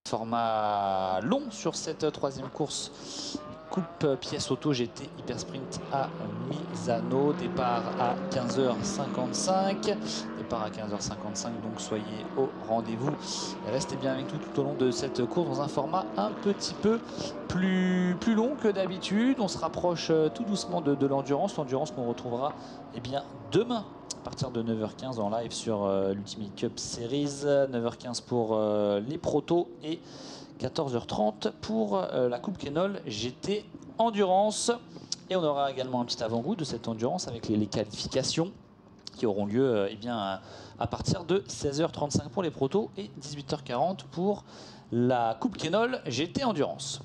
Format long sur cette troisième course. Coupe pièce auto GT Hyper Sprint à Misano. Départ à 15h55. Départ à 15h55, donc soyez au rendez-vous. Et restez bien avec nous tout au long de cette course dans un format un petit peu plus long que d'habitude. On se rapproche tout doucement de l'endurance. L'endurance qu'on retrouvera bien demain à partir de 9h15 en live sur l'Ultimate Cup Series. 9h15 pour les protos et 14h30 pour la Coupe Kenol GT Endurance. Et on aura également un petit avant-goût de cette endurance avec les qualifications qui auront lieu à partir de 16h35 pour les protos et 18h40 pour la Coupe Kenol GT Endurance.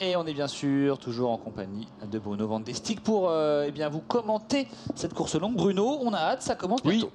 Et on est bien sûr toujours en compagnie de Bruno Van Destig pour vous commenter cette course longue. Bruno, on a hâte, ça commence bientôt.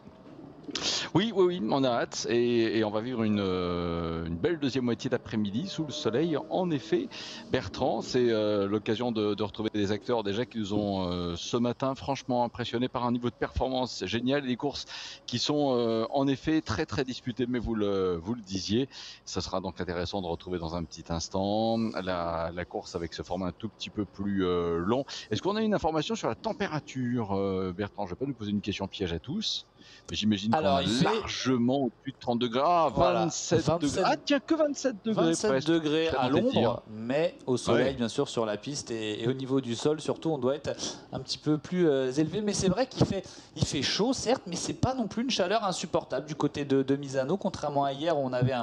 Oui, on a hâte et on va vivre une belle deuxième moitié d'après-midi sous le soleil. En effet, Bertrand, c'est l'occasion de retrouver des acteurs déjà qui nous ont ce matin franchement impressionnés par un niveau de performance génial. Des courses qui sont en effet très très disputées, mais vous le disiez. Ça sera donc intéressant de retrouver dans un petit instant la course avec ce format un tout petit peu plus long. Est-ce qu'on a une information sur la température, Bertrand? Je ne vais pas nous poser une question piège à tous. J'imagine qu'on a largement au-dessus de 30 degrés, 27 degrés. Ah tiens, que 27 degrés 27 presque. degrés à l'ombre, mais au soleil bien sûr sur la piste et au niveau du sol surtout on doit être un petit peu plus élevé. Mais c'est vrai qu'il fait chaud certes, mais c'est pas non plus une chaleur insupportable du côté de Misano. Contrairement à hier où on avait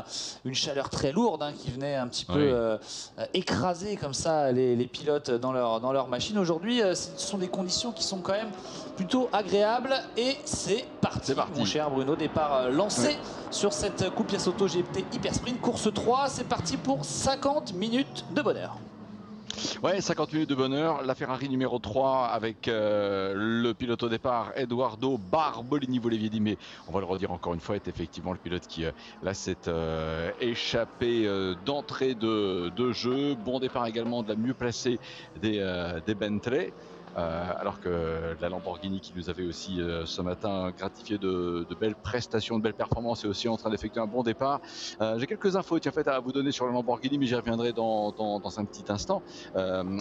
une chaleur très lourde qui venait un petit peu écraser comme ça les pilotes dans leur machine. Aujourd'hui ce sont des conditions qui sont quand même plutôt agréables et c'est parti. Mon cher Bruno, départ lancé sur cette coupe pièce auto GT Hyper Sprint, course 3, c'est parti pour 50 minutes de bonheur. Ouais, 50 minutes de bonheur, la Ferrari numéro 3 avec le pilote au départ, Edoardo Barbolini-Voleviedi, mais on va le redire encore une fois, est effectivement le pilote qui là s'est échappé d'entrée de jeu. Bon départ également de la mieux placée des Bentley. Alors que la Lamborghini qui nous avait aussi ce matin gratifié de belles prestations, de belles performances est aussi en train d'effectuer un bon départ. J'ai quelques infos à vous donner sur la Lamborghini, mais j'y reviendrai dans un petit instant.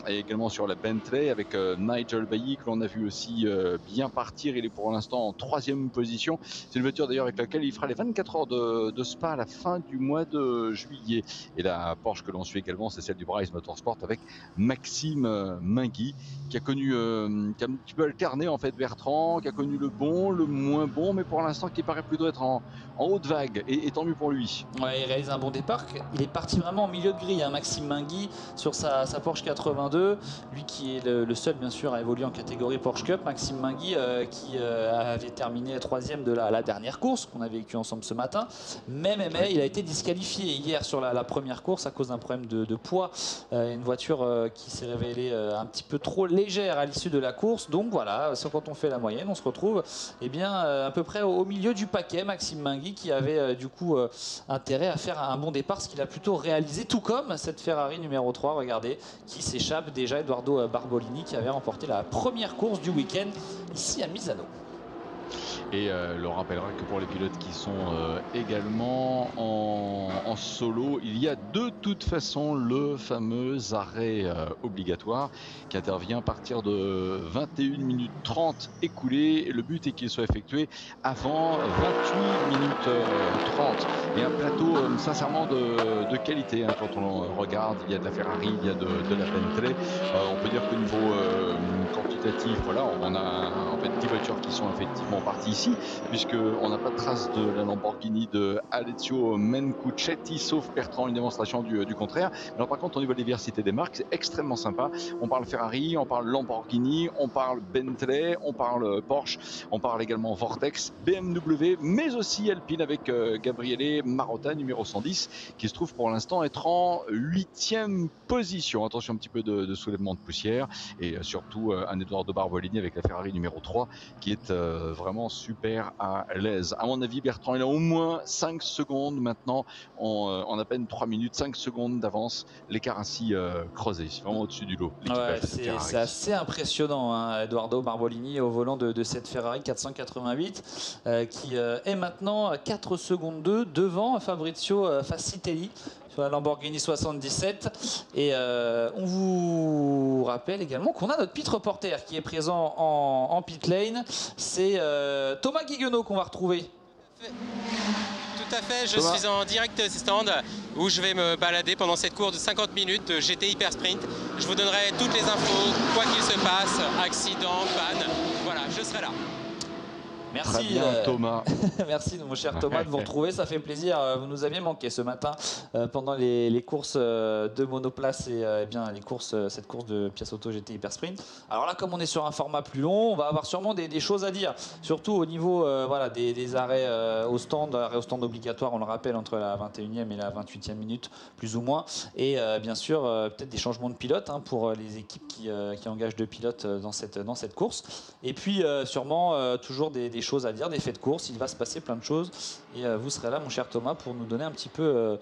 Et également sur la Bentley avec Nigel Bailly que l'on a vu aussi bien partir. Il est pour l'instant en 3e position. C'est une voiture d'ailleurs avec laquelle il fera les 24 heures de Spa à la fin du mois de juillet. Et la Porsche que l'on suit également, c'est celle du Bryce Motorsport avec Maxime Mingui qui a connu qui a un petit peu alterné en fait Bertrand, qui a connu le bon, le moins bon, mais pour l'instant qui paraît plutôt être en haute vague et tant mieux pour lui. Ouais, il réalise un bon départ. Il est parti vraiment en milieu de grille, Maxime Mingui sur sa Porsche 82, lui qui est le seul bien sûr à évoluer en catégorie Porsche Cup. Maxime Mingui qui avait terminé 3e de la dernière course qu'on a vécu ensemble ce matin, mais il a été disqualifié hier sur la première course à cause d'un problème de poids, une voiture qui s'est révélée un petit peu trop légère à l'issue de la course. Donc voilà, quand on fait la moyenne, on se retrouve à peu près au milieu du paquet. Maxime Mingui qui avait du coup intérêt à faire un bon départ, ce qu'il a plutôt réalisé, tout comme cette Ferrari numéro 3, regardez, qui s'échappe déjà, Edoardo Barbolini qui avait remporté la première course du week-end ici à Misano. Et l'on rappellera que pour les pilotes qui sont également en solo, il y a de toute façon le fameux arrêt obligatoire qui intervient à partir de 21 minutes 30 écoulées. Et le but est qu'il soit effectué avant 28 minutes 30. Et un plateau sincèrement de qualité quand on regarde. Il y a de la Ferrari, il y a de la Bentley. On peut dire qu'au niveau quantitatif, voilà, on a en fait 10 voitures qui sont effectivement parties ici, puisqu'on n'a pas de trace de la Lamborghini de Alessio Mencuccetti, sauf Bertrand, une démonstration du contraire. Alors par contre, au niveau de la diversité des marques, c'est extrêmement sympa. On parle Ferrari, on parle Lamborghini, on parle Bentley, on parle Porsche, on parle également Vortex, BMW, mais aussi Alpine avec Gabriele Marotta, numéro 110, qui se trouve pour l'instant être en 8e position. Attention, un petit peu de soulèvement de poussière et surtout un Edoardo Barbolini avec la Ferrari numéro 3 qui est vraiment super à l'aise. À mon avis, Bertrand, il a au moins 5 secondes maintenant, en à peine 3 minutes, 5 secondes d'avance. L'écart ainsi creusé, c'est vraiment au-dessus du lot. Ouais, c'est assez impressionnant, hein, Edoardo Barbolini au volant de cette Ferrari 488 qui est maintenant 4 secondes 2 devant Fabrizio Fascitelli sur la Lamborghini 77. Et on vous rappelle également qu'on a notre pit reporter qui est présent en pit lane. C'est Thomas Guiguenot qu'on va retrouver. Tout à fait, je suis en direct stand où je vais me balader pendant cette course de 50 minutes de GT Hyper Sprint. Je vous donnerai toutes les infos, quoi qu'il se passe, accident, panne, voilà, je serai là. Merci très bien, Thomas. Merci mon cher Thomas de vous retrouver, ça fait plaisir. Vous nous aviez manqué ce matin pendant les courses de monoplace et bien cette course de Piace Auto GT Hyper Sprint. Alors là, comme on est sur un format plus long, on va avoir sûrement des choses à dire, surtout au niveau voilà, des arrêts au stand obligatoire, on le rappelle, entre la 21e et la 28e minute, plus ou moins. Et bien sûr, peut-être des changements de pilote hein, pour les équipes qui engagent deux pilotes dans cette course. Et puis sûrement toujours des choses à dire, des faits de course, il va se passer plein de choses et vous serez là mon cher Thomas pour nous donner un petit peu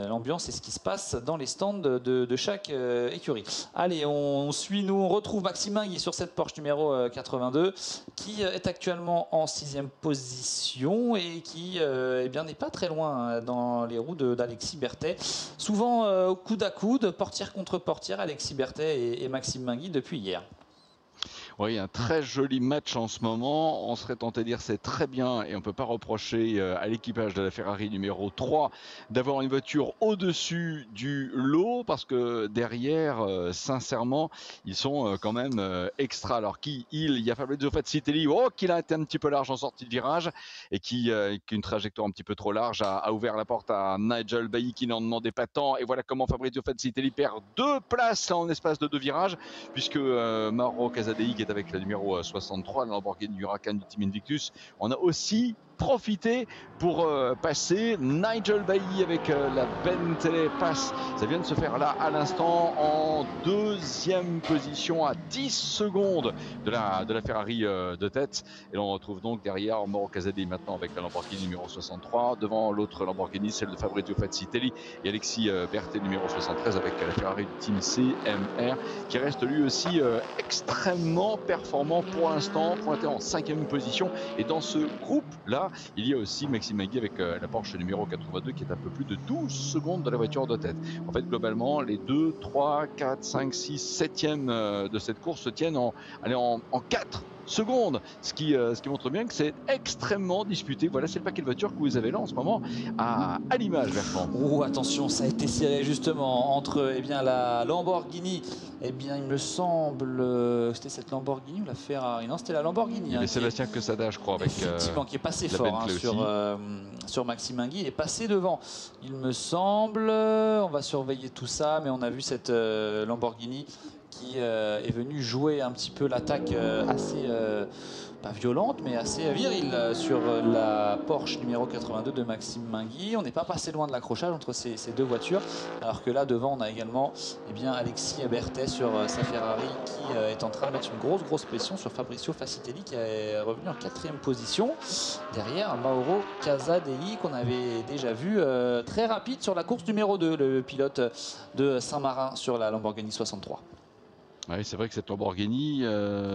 l'ambiance et ce qui se passe dans les stands de chaque écurie. Allez, on retrouve Maxime Mingui sur cette Porsche numéro 82 qui est actuellement en 6e position et qui n'est pas très loin dans les roues d'Alexis Berthet, souvent coude à coude, portière contre portière, Alexis Berthet et Maxime Mingui depuis hier. Oui, un très joli match en ce moment. On serait tenté de dire c'est très bien et on ne peut pas reprocher à l'équipage de la Ferrari numéro 3 d'avoir une voiture au-dessus du lot parce que derrière, sincèrement, ils sont quand même extra. Alors il y a Fabrizio Fascitelli qui a été un petit peu large en sortie de virage et qui une trajectoire un petit peu trop large, a ouvert la porte à Nigel Bailly qui n'en demandait pas tant. Et voilà comment Fabrizio Fascitelli perd 2 places en espace de 2 virages puisque Mauro Casadei qui est avec la numéro 63, la Lamborghini Huracan du Team Invictus, on a aussi profité pour passer Nigel Bailly avec la Bentley passe. Ça vient de se faire là à l'instant en 2e position à 10 secondes de la Ferrari de tête. Et l'on retrouve donc derrière Mauro Casadei maintenant avec la Lamborghini numéro 63. Devant l'autre Lamborghini, celle de Fabrizio Fascitelli et Alexis Berthet numéro 73 avec la Ferrari du Team CMR qui reste lui aussi extrêmement performant pour l'instant, pointé en 5e position. Et dans ce groupe-là, il y a aussi Maxime Mingui avec la Porsche numéro 82 qui est un peu plus de 12 secondes de la voiture de tête. En fait, globalement, les 2, 3, 4, 5, 6, 7e de cette course se tiennent en 4 secondes, ce qui montre bien que c'est extrêmement disputé. Voilà, c'est le paquet de voitures que vous avez là en ce moment à l'image, Bertrand. Oh, attention, ça a été serré justement entre la Lamborghini, il me semble, c'était cette Lamborghini ou la Ferrari? Non, c'était la Lamborghini. Il y avait Sébastien Quesada, je crois, avec effectivement, qui est passé fort sur Maxime Mingui. Il est passé devant, il me semble. On va surveiller tout ça, mais on a vu cette Lamborghini qui est venu jouer un petit peu l'attaque assez, pas violente, mais assez virile sur la Porsche numéro 82 de Maxime Mingui. On n'est pas passé loin de l'accrochage entre ces deux voitures, alors que là devant on a également Alexis Berthet sur sa Ferrari qui est en train de mettre une grosse pression sur Fabrizio Fascitelli qui est revenu en 4e position derrière Mauro Casadei qu'on avait déjà vu très rapide sur la course numéro 2, le pilote de Saint-Marin sur la Lamborghini 63. Oui, c'est vrai que cette Lamborghini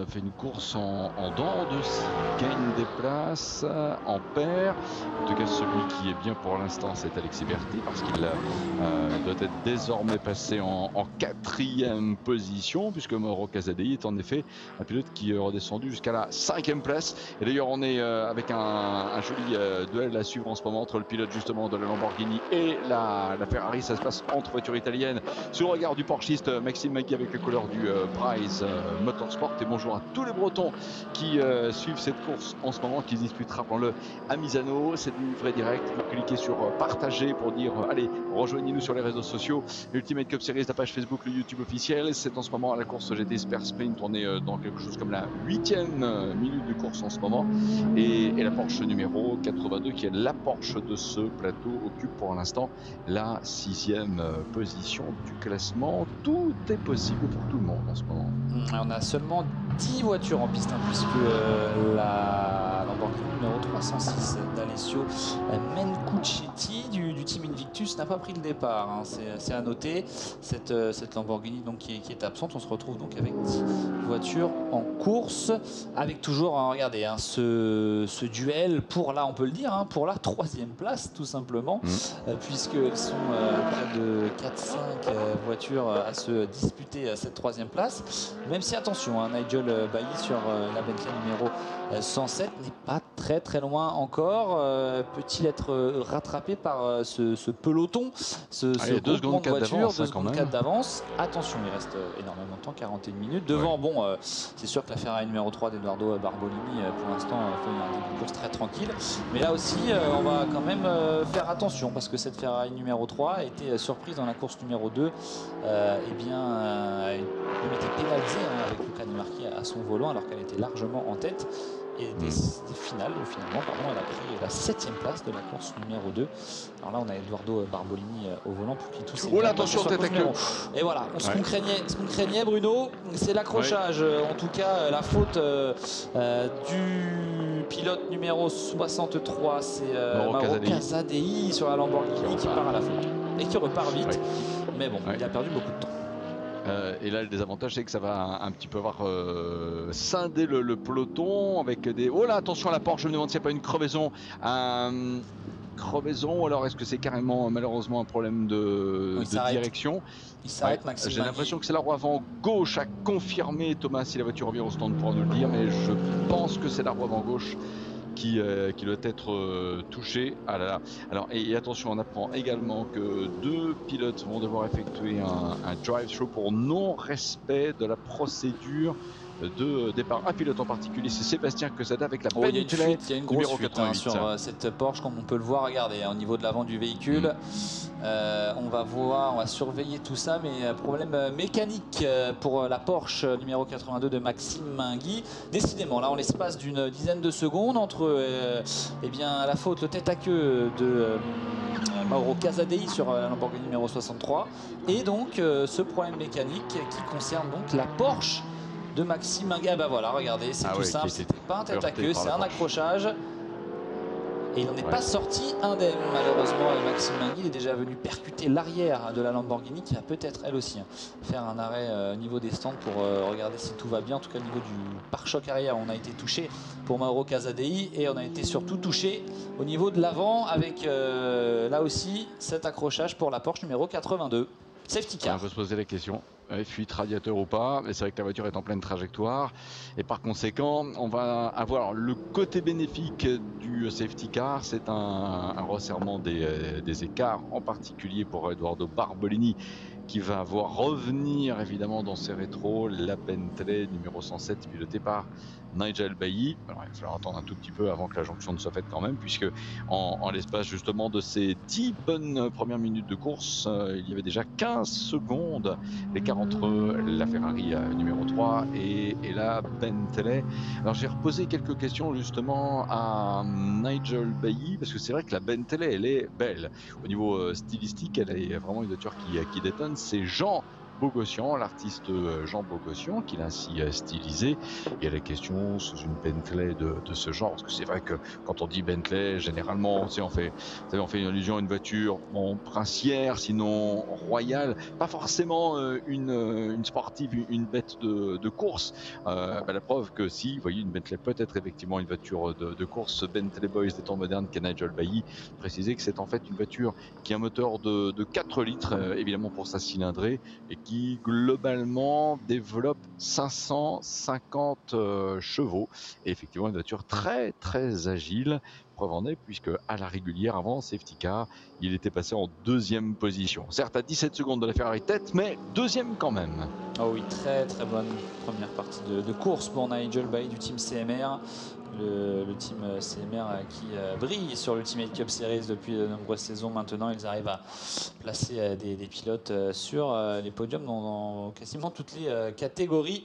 fait une course en dents de scie, gagne des places, en perd. En tout cas, celui qui est bien pour l'instant, c'est Alexis Berthet parce qu'il doit être désormais passé en 4e position puisque Mauro Casadei est en effet un pilote qui est redescendu jusqu'à la 5e place. Et d'ailleurs, on est avec un joli duel à suivre en ce moment entre le pilote justement de la Lamborghini et la Ferrari. Ça se passe entre voitures italiennes sous le regard du porchiste Maxime Mingui avec les couleurs du Bryce Motorsport. Et bonjour à tous les Bretons qui suivent cette course en ce moment, qui se disputent, rappelons-le, à Misano. C'est du vrai direct. Vous cliquez sur partager pour dire allez, rejoignez-nous sur les réseaux sociaux. L'Ultimate Cup Series, la page Facebook, le YouTube officiel. C'est en ce moment à la course GT Hyper Sprint. On est dans quelque chose comme la 8e minute de course en ce moment. Et la Porsche numéro 82, qui est la Porsche de ce plateau, occupe pour l'instant la 6e position du classement. Tout est possible pour tout le monde. en ce moment. On a seulement 10 voitures en piste, puisque la Lamborghini numéro 306 d'Alessio Mencuccetti du team Invictus n'a pas pris le départ. C'est à noter. Cette Lamborghini donc, qui est absente. On se retrouve donc avec 10 voitures en course, avec toujours, regardez, ce duel pour, là on peut le dire, pour la 3e place tout simplement, puisqu'ils sont près de 4-5 voitures à se disputer cette 3e place, même si attention, Nigel Bailly sur la Bentley numéro 107 n'est pas très loin encore. Peut-il être rattrapé par ce peloton, ce groupement de voitures, 2 secondes 4 d'avance? Attention, il reste énormément de temps, 41 minutes. Devant, bon, c'est sûr que la Ferrari numéro 3 d'Edoardo Barbolini, pour l'instant, fait un début de course très tranquille. Mais là aussi, on va quand même faire attention, parce que cette Ferrari numéro 3 a été surprise dans la course numéro 2. Eh bien, elle était pénalisée avec Luca Di Marchi à son volant, alors qu'elle était largement en tête. Et finalement, elle a pris la 7e place de la course numéro 2. Alors là, on a Edoardo Barbolini au volant pour qu'il touche. Oh là, attention, tête à queue. Et voilà, ce qu'on craignait, Bruno, c'est l'accrochage. En tout cas, la faute du pilote numéro 63, c'est Mauro Casadei sur la Lamborghini qui part à la faute et qui repart vite. Mais bon, il a perdu beaucoup de temps. Et là, le désavantage, c'est que ça va un petit peu avoir scindé le peloton avec des... Oh là, attention à la Porsche, je me demande s'il n'y a pas une crevaison. Crevaison, ou alors est-ce que c'est carrément, malheureusement, un problème de direction? Il s'arrête, Maxime. J'ai l'impression que c'est la roue avant gauche à confirmer. Thomas, si la voiture revient au stand, pourra nous le dire, mais je pense que c'est la roue avant gauche qui doit être touché. Ah là là. Alors, et attention, on apprend également que 2 pilotes vont devoir effectuer un drive-through pour non-respect de la procédure de départ. Un pilote en particulier, c'est Sébastien Quesada avec la Bentley. Il y a une grosse fuite sur cette Porsche, comme on peut le voir. Regardez, au niveau de l'avant du véhicule. On va surveiller tout ça, mais problème mécanique pour la Porsche numéro 82 de Maxime Mingui. Décidément, là, en l'espace d'une dizaine de secondes, entre la faute, le tête à queue de Mauro Casadei sur la Lamborghini numéro 63, et donc ce problème mécanique qui concerne donc la Porsche de Maxime Mingui. Bah voilà, regardez, c'est tout simple, c'était pas un tête à queue, c'est un accrochage. Et il n'en est pas sorti indemne, malheureusement. Maxime Mingui, il est déjà venu percuter l'arrière de la Lamborghini, qui va peut-être, elle aussi, faire un arrêt au niveau des stands pour regarder si tout va bien. En tout cas, au niveau du pare-choc arrière, on a été touché pour Mauro Casadei, et on a été surtout touché au niveau de l'avant avec, là aussi, cet accrochage pour la Porsche numéro 82. Safety car. On peut se poser la question. Fuite radiateur ou pas, mais c'est vrai que la voiture est en pleine trajectoire et par conséquent on va avoir le côté bénéfique du safety car, c'est un resserrement des écarts, en particulier pour Edoardo Barbolini qui va voir revenir évidemment dans ses rétros la Bentley numéro 107 pilotée par Nigel Bailly. Alors, il va falloir attendre un tout petit peu avant que la jonction ne soit faite quand même, puisque en l'espace justement de ces 10 bonnes premières minutes de course, il y avait déjà 15 secondes l'écart entre la Ferrari numéro 3 et la Bentley. Alors j'ai reposé quelques questions justement à Nigel Bailly, parce que c'est vrai que la Bentley, elle est belle. Au niveau stylistique, elle est vraiment une voiture qui détonne. C'est Jean Bogossian, l'artiste Jean Bogossian, qui l'a ainsi stylisé. Il y a la question sous une Bentley de ce genre, parce que c'est vrai que quand on dit Bentley, généralement, on fait une allusion à une voiture princière, sinon royale, pas forcément une sportive, une bête de course. La preuve que si, vous voyez, une Bentley peut être effectivement une voiture de course. Bentley Boys des temps modernes, qu'est Nigel Bailly, précisé que c'est en fait une voiture qui a un moteur de 4 litres, évidemment pour sa cylindrée, et qui globalement développe 550 chevaux, et effectivement une voiture très très agile. Preuve en est, puisque à la régulière avant safety car, il était passé en 2e position, certes à 17 secondes de la Ferrari tête, mais 2e quand même. Oh oui, très très bonne première partie de course pour Nigel Bailly du team CMR. Le team CMR qui brille sur l'Ultimate Cup Series depuis de nombreuses saisons maintenant. Ils arrivent à placer des pilotes sur les podiums dans quasiment toutes les catégories.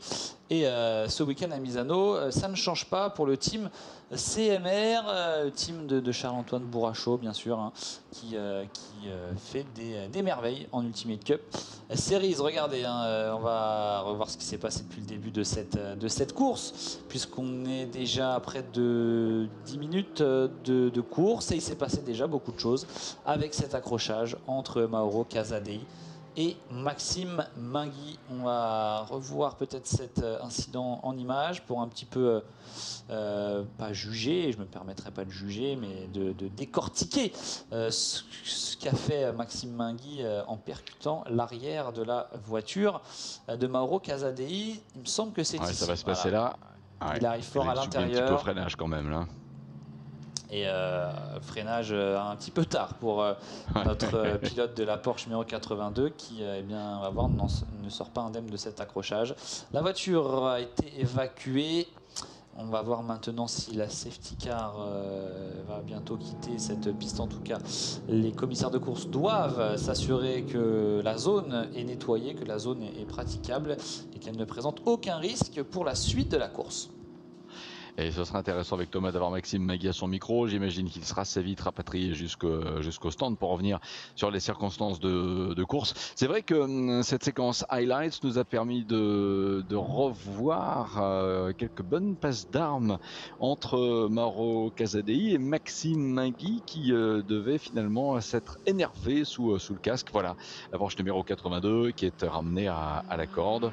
Et ce week-end à Misano, ça ne change pas pour le team CMR, le team de Charles-Antoine Bourrachot, bien sûr, hein, qui fait des merveilles en Ultimate Cup Series. Regardez, hein, on va revoir ce qui s'est passé depuis le début de cette course, puisqu'on est déjà à près de 10 minutes de course, et il s'est passé déjà beaucoup de choses avec cet accrochage entre Mauro Casadei et Maxime Mingui. On va revoir peut-être cet incident en images pour un petit peu, pas juger, je ne me permettrai pas de juger, mais de décortiquer ce qu'a fait Maxime Mingui en percutant l'arrière de la voiture de Mauro Casadei. Il me semble que c'est ici. Ça va se passer là. Il arrive fort à l'intérieur. Un petit peu au freinage quand même là. Et freinage un petit peu tard pour notre pilote de la Porsche numéro 82 qui, eh bien, on va voir, ne sort pas indemne de cet accrochage. La voiture a été évacuée. On va voir maintenant si la safety car va bientôt quitter cette piste. En tout cas, les commissaires de course doivent s'assurer que la zone est nettoyée, que la zone est praticable et qu'elle ne présente aucun risque pour la suite de la course. Et ce sera intéressant avec Thomas d'avoir Maxime Mingui à son micro. J'imagine qu'il sera assez vite rapatrié jusqu'au stand pour revenir sur les circonstances de course. C'est vrai que cette séquence highlights nous a permis de revoir quelques bonnes passes d'armes entre Mauro Casadei et Maxime Mingui qui devait finalement s'être énervé sous le casque. Voilà, la Porsche numéro 82 qui est ramenée à la corde.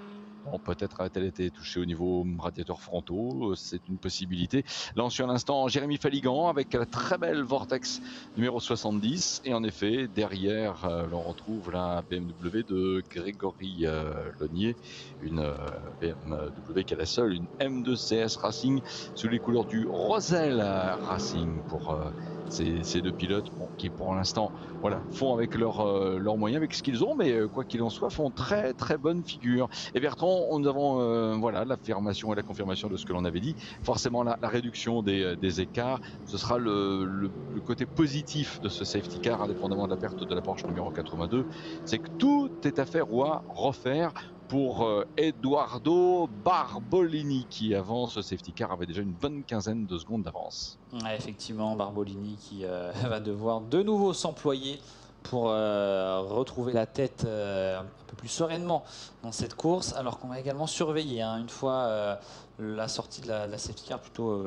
Bon, peut-être a-t-elle été touchée au niveau radiateur frontaux, c'est une possibilité. Là, on suit à l'instant Jérémy Faligan avec la très belle Vortex numéro 70. Et en effet, derrière, l'on retrouve la BMW de Grégory Lonier, une BMW qui est la seule, une M2 CS Racing sous les couleurs du Rosel Racing pour ces deux pilotes qui pour l'instant font avec leurs moyens, avec ce qu'ils ont, mais quoi qu'il en soit, font très très bonne figure. Et Bertrand, nous avons l'affirmation et la confirmation de ce que l'on avait dit. Forcément, la réduction des écarts, ce sera le côté positif de ce safety car, indépendamment de la perte de la Porsche numéro 82, c'est que tout est à faire ou à refaire pour Edoardo Barbolini qui avant ce safety car avait déjà une bonne quinzaine de secondes d'avance. Ouais, effectivement, Barbolini qui va devoir de nouveau s'employer pour retrouver la tête un peu plus sereinement dans cette course, alors qu'on va également surveiller une fois la sortie de la safety car, plutôt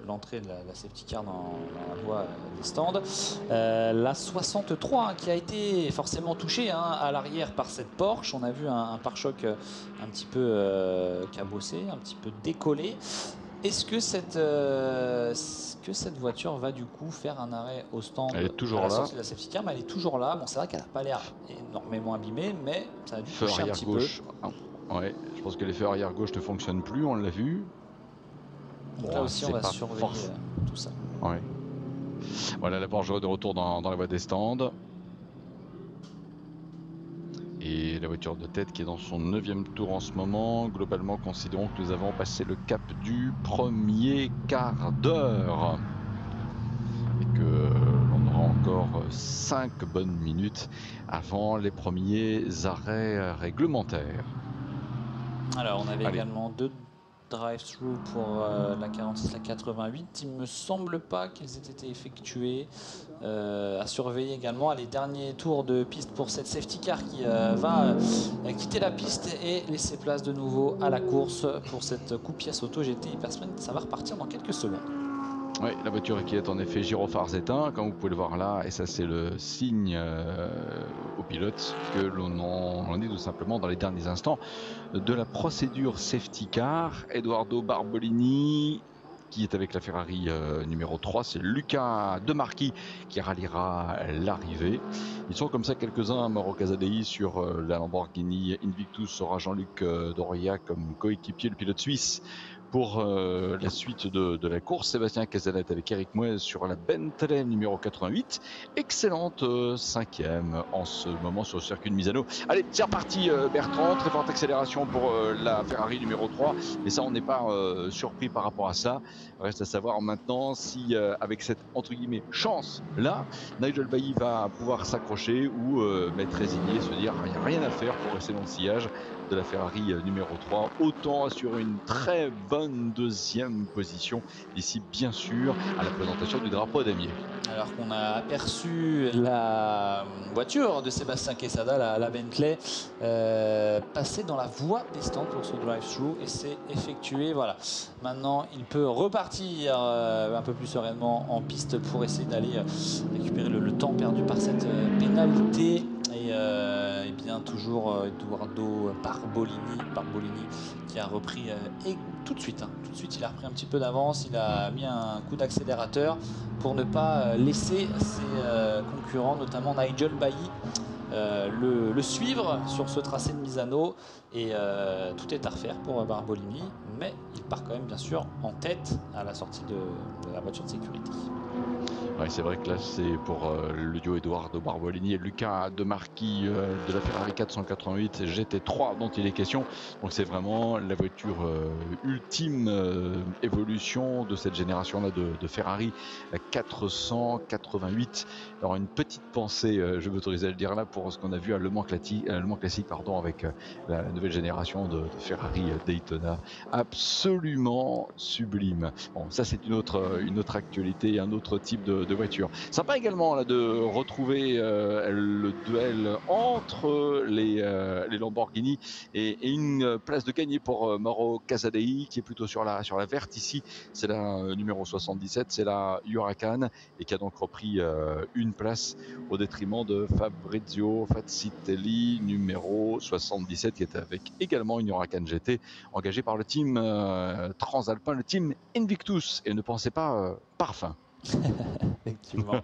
l'entrée de la safety car dans la voie des stands. La 63 qui a été forcément touchée à l'arrière par cette Porsche. On a vu un pare-choc un petit peu cabossé, un petit peu décollé. Est-ce que cette voiture va du coup faire un arrêt au stand? Elle est toujours à la là. sortie de la safety car, mais elle est toujours là. Bon, c'est vrai qu'elle n'a pas l'air énormément abîmée, mais ça a dû toucher un petit gauche. Ouais, je pense que les feux arrière gauche ne fonctionnent plus, on l'a vu. Donc là aussi, on va surveiller tout ça. Ouais. Voilà, la Porsche de retour dans la voie des stands. Et la voiture de tête qui est dans son 9e tour en ce moment. Globalement, considérons que nous avons passé le cap du premier quart d'heure. Et que l'on aura encore 5 bonnes minutes avant les premiers arrêts réglementaires. Alors, on avait également 2 drive-through pour la 46, la 88. Il me semble pas qu'ils aient été effectués. À surveiller également les derniers tours de piste pour cette safety car qui va quitter la piste et laisser place de nouveau à la course pour cette coupe pièce auto GT Hyper Sprint. Ça va repartir dans quelques secondes. Oui, la voiture qui est en effet gyrophares éteints, comme vous pouvez le voir là, et ça c'est le signe au pilote que l'on en est tout simplement dans les derniers instants de la procédure safety car. Edoardo Barbolini qui est avec la Ferrari numéro 3, c'est Luca De Marchi qui ralliera l'arrivée. Ils sont comme ça quelques-uns, Mauro Casadei sur la Lamborghini Invictus aura Jean-Luc Doria comme coéquipier, le pilote suisse. Pour la suite de la course, Sébastien Cazalet avec Eric Mouez sur la Bentley numéro 88. Excellente 5e en ce moment sur le circuit de Misano. Allez, c'est reparti Bertrand, très forte accélération pour la Ferrari numéro 3. Mais ça, on n'est pas surpris par rapport à ça. Reste à savoir maintenant si avec cette entre guillemets chance là, Nigel Bailly va pouvoir s'accrocher ou m'être résigné, se dire il n'y a rien à faire pour rester dans le sillage de la Ferrari numéro 3. Autant assurer une très bonne deuxième position ici, bien sûr, à la présentation du drapeau damier. Alors qu'on a aperçu la voiture de Sébastien Quesada, la Bentley, passer dans la voie des stands pour ce drive-thru et c'est effectué. Voilà. Maintenant, il peut repartir un peu plus sereinement en piste pour essayer d'aller récupérer le temps perdu par cette pénalité. Et bien toujours Edoardo Barbolini qui a repris tout de suite il a repris un petit peu d'avance, il a mis un coup d'accélérateur pour ne pas laisser ses concurrents, notamment Nigel Bailly, le suivre sur ce tracé de Misano. Et tout est à refaire pour Barbolini, mais il part quand même bien sûr en tête à la sortie de la voiture de sécurité. Ouais, c'est vrai que là c'est pour le duo Edoardo Barbolini et Luca De Marchi de la Ferrari 488 GT3 dont il est question. Donc c'est vraiment la voiture ultime évolution de cette génération-là de Ferrari 488. Alors une petite pensée, je m'autorise à le dire là, pour ce qu'on a vu à Le Mans Classique, avec la nouvelle génération de Ferrari Daytona. Absolument sublime. Bon, ça c'est une autre actualité, un autre type de voiture. Sympa également là, de retrouver le duel entre les Lamborghini et une place de gagner pour Mauro Casadei qui est plutôt sur la verte ici. C'est la numéro 77, c'est la Huracan et qui a donc repris une place au détriment de Fabrizio Fazzitelli numéro 77 qui était avec également une Huracan GT engagée par le team Transalpin, le team Invictus, et ne pensez pas parfum. Effectivement.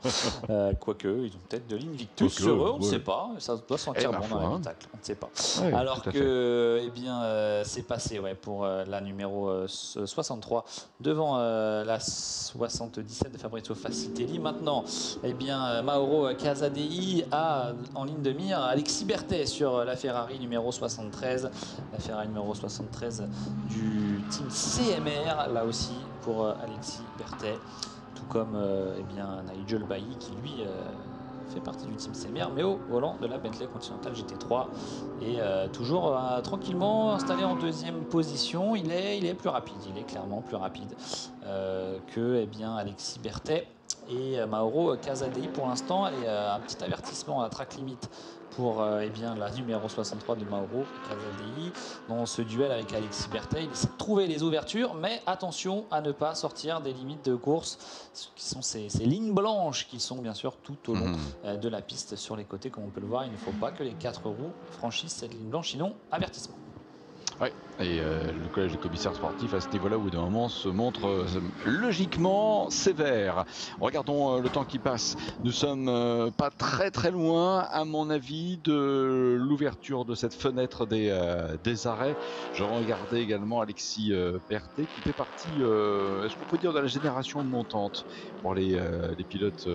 Quoique, ils ont peut-être de l'Invictus sur eux, on ne sait pas. Ça doit sentir bon dans l'habitacle, on ne sait pas. Ouais, alors que, eh bien, c'est passé pour la numéro 63 devant la 77 de Fabrizio Fazzitelli. Maintenant, eh bien, Mauro Casadei a en ligne de mire Alexis Berthet sur la Ferrari numéro 73. La Ferrari numéro 73 du team CMR, là aussi pour Alexis Berthet. Comme eh bien, Nigel Bailly qui lui fait partie du team CMR mais au volant de la Bentley Continental GT3 et toujours tranquillement installé en deuxième position. Il est plus rapide, il est clairement plus rapide que eh bien, Alexis Berthet et Mauro Casadei pour l'instant. Et un petit avertissement à la track limit pour eh bien, la numéro 63 de Mauro Casadei dans ce duel avec Alexis Berthet. Il essaie de trouver les ouvertures, mais attention à ne pas sortir des limites de course, qui sont ces lignes blanches qui sont bien sûr tout au long de la piste sur les côtés, comme on peut le voir. Il ne faut pas que les 4 roues franchissent cette ligne blanche, sinon avertissement. Oui, et le collège des commissaires sportifs à ce niveau-là, au bout d'un moment, se montre logiquement sévère. Regardons le temps qui passe. Nous sommes pas très loin, à mon avis, de l'ouverture de cette fenêtre des arrêts. Je regardais également Alexis Berthet, qui fait partie, est-ce qu'on peut dire, de la génération montante pour les pilotes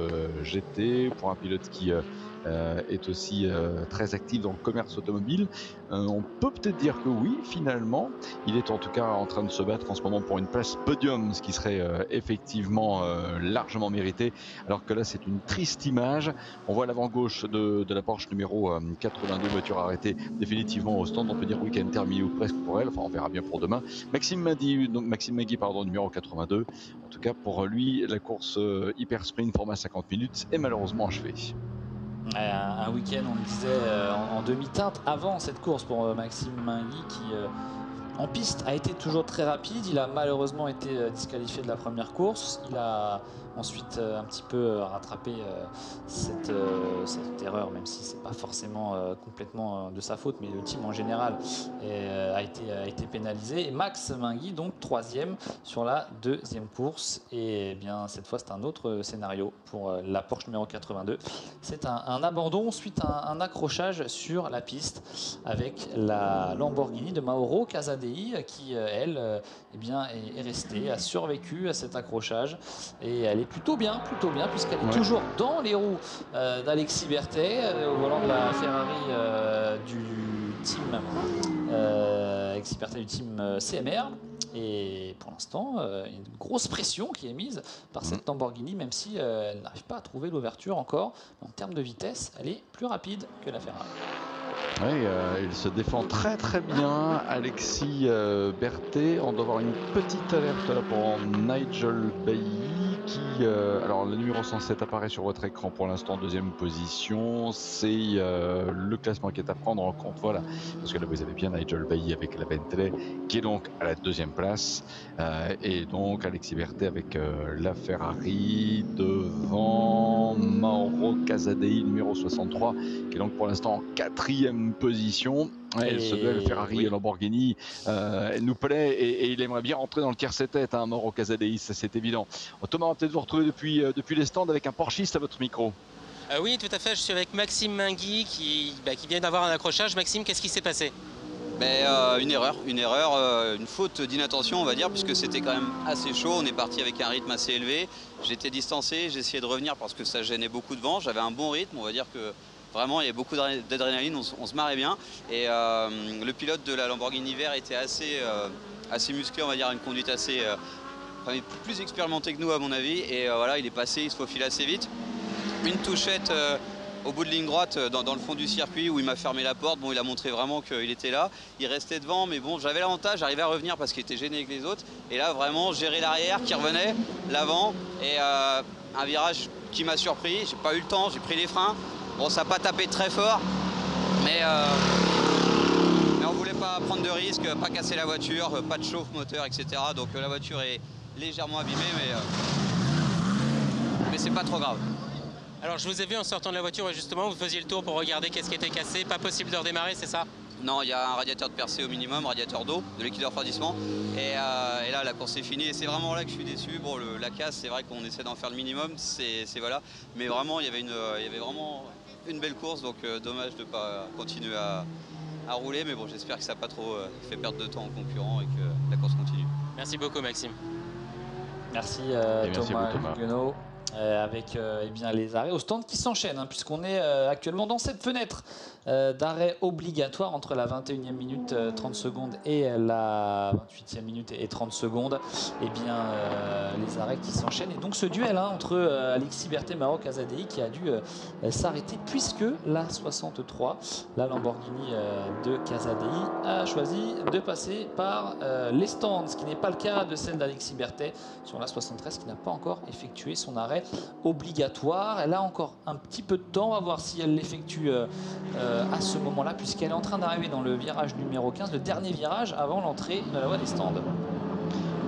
GT, pour un pilote qui est aussi très actif dans le commerce automobile. On peut peut-être dire que oui, finalement, il est en tout cas en train de se battre en ce moment pour une place podium, ce qui serait effectivement largement mérité, alors que là c'est une triste image. On voit l'avant gauche de la Porsche numéro 82, voiture arrêtée définitivement au stand. On peut dire week-end terminé ou presque pour elle, enfin on verra bien pour demain. Maxime Magui, numéro 82. En tout cas pour lui, la course hyper sprint format 50 minutes est malheureusement achevée. Un week-end, on le disait, en demi-teinte avant cette course pour Maxime Magui qui en piste a été toujours très rapide. Il a malheureusement été disqualifié de la première course. Il a ensuite un petit peu rattrapé cette erreur, même si c'est pas forcément complètement de sa faute, mais le team en général a été pénalisé. Et Max Magui donc troisième sur la deuxième course. Et bien cette fois c'est un autre scénario pour la Porsche numéro 82. C'est un abandon suite à un accrochage sur la piste avec la Lamborghini de Mauro Casadei qui elle eh bien, est restée, a survécu à cet accrochage et elle est plutôt bien puisqu'elle est toujours dans les roues d'Alexis Berthet au volant de la Ferrari du team Alexis Berthet du team CMR. Et pour l'instant, une grosse pression qui est mise par cette Lamborghini, même si elle n'arrive pas à trouver l'ouverture encore. En termes de vitesse, elle est plus rapide que la Ferrari. Oui, il se défend très très bien, Alexis Berthet. On doit avoir une petite alerte là pour Nigel Bailly qui, alors le numéro 107 apparaît sur votre écran pour l'instant, deuxième position. C'est le classement qui est à prendre en compte, voilà, parce que là vous avez bien Nigel Bailly avec la Bentley qui est donc à la deuxième place, et donc Alexis Berthet avec la Ferrari devant Mauro Casadei numéro 63 qui est donc pour l'instant en quatrième position. Ouais, ce duel Ferrari et Lamborghini nous plaît et il aimerait bien rentrer dans le tierce tête, hein, Mauro Casadei, ça c'est évident. Thomas, on va peut-être vous retrouver depuis les stands avec un porschiste à votre micro. Oui, tout à fait, je suis avec Maxime Mingui qui vient d'avoir un accrochage. Maxime, qu'est-ce qui s'est passé? Une erreur, une faute d'inattention on va dire, puisque c'était quand même assez chaud. On est parti avec un rythme assez élevé. J'étais distancé, j'ai essayé de revenir parce que ça gênait beaucoup de vent. J'avais un bon rythme, on va dire que vraiment il y avait beaucoup d'adrénaline, on se marrait bien. Et le pilote de la Lamborghini vert était assez musclé, on va dire, une conduite assez plus expérimenté que nous à mon avis. Et voilà, il est passé, il se faufile assez vite. Une touchette au bout de ligne droite dans le fond du circuit où il m'a fermé la porte. Bon, il a montré vraiment qu'il était là. Il restait devant, mais bon, j'avais l'avantage, j'arrivais à revenir parce qu'il était gêné avec les autres. Et là, vraiment, gérer l'arrière qui revenait, l'avant. Et un virage qui m'a surpris. J'ai pas eu le temps, j'ai pris les freins. Bon, ça n'a pas tapé très fort, mais on voulait pas prendre de risques, pas casser la voiture, pas de chauffe moteur, etc. Donc la voiture est légèrement abîmée, mais c'est pas trop grave. Alors je vous ai vu en sortant de la voiture et justement vous faisiez le tour pour regarder qu'est-ce qui était cassé, pas possible de redémarrer, c'est ça? Non, il y a un radiateur de percée au minimum, radiateur d'eau, de liquide de refroidissement. Et là, la course est finie. Et c'est vraiment là que je suis déçu. Bon, la casse, c'est vrai qu'on essaie d'en faire le minimum. Voilà. Mais vraiment, il y avait vraiment une belle course. Donc, dommage de ne pas continuer à rouler. Mais bon, j'espère que ça n'a pas trop fait perdre de temps aux concurrents et que la course continue. Merci beaucoup, Maxime. Merci, merci Thomas Guenot. Avec eh bien, les arrêts au stand qui s'enchaînent, hein, puisqu'on est actuellement dans cette fenêtre d'arrêt obligatoire entre la 21e minute 30 secondes et la 28e minute et 30 secondes. Et bien, les arrêts qui s'enchaînent. Et donc ce duel, hein, entre Alexis Berthet et Mauro Casadei qui a dû s'arrêter puisque la 63, la Lamborghini de Casadei, a choisi de passer par les stands, ce qui n'est pas le cas de celle d'Alexis Berthet sur la 73 qui n'a pas encore effectué son arrêt obligatoire. Elle a encore un petit peu de temps, on va voir si elle l'effectue à ce moment-là, puisqu'elle est en train d'arriver dans le virage numéro 15, le dernier virage avant l'entrée de la voie des stands.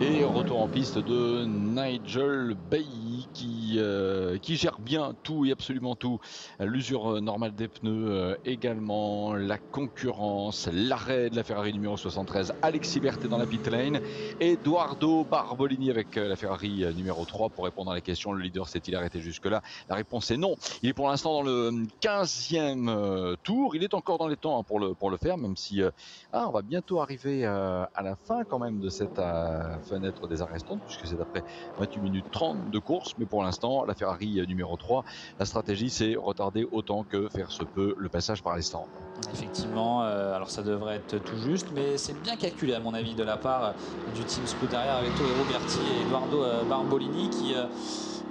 Et retour en piste de Nigel Bailly qui gère bien tout et absolument tout. L'usure normale des pneus également, la concurrence, l'arrêt de la Ferrari numéro 73, Alexis Berthet dans la pit lane, Edoardo Barbolini avec la Ferrari numéro 3 pour répondre à la question. Le leader s'est-il arrêté jusque-là? La réponse est non. Il est pour l'instant dans le 15e tour. Il est encore dans les temps, hein, pour le faire, même si on va bientôt arriver à la fin quand même de cette fenêtre des arrêts stands, puisque c'est après 28 minutes 30 de course. Mais pour l'instant, la Ferrari numéro 3, la stratégie c'est retarder autant que faire se peut le passage par les stands. Effectivement, alors ça devrait être tout juste, mais c'est bien calculé à mon avis de la part du team Scuderia avec Toero Berti et Edoardo Barbolini qui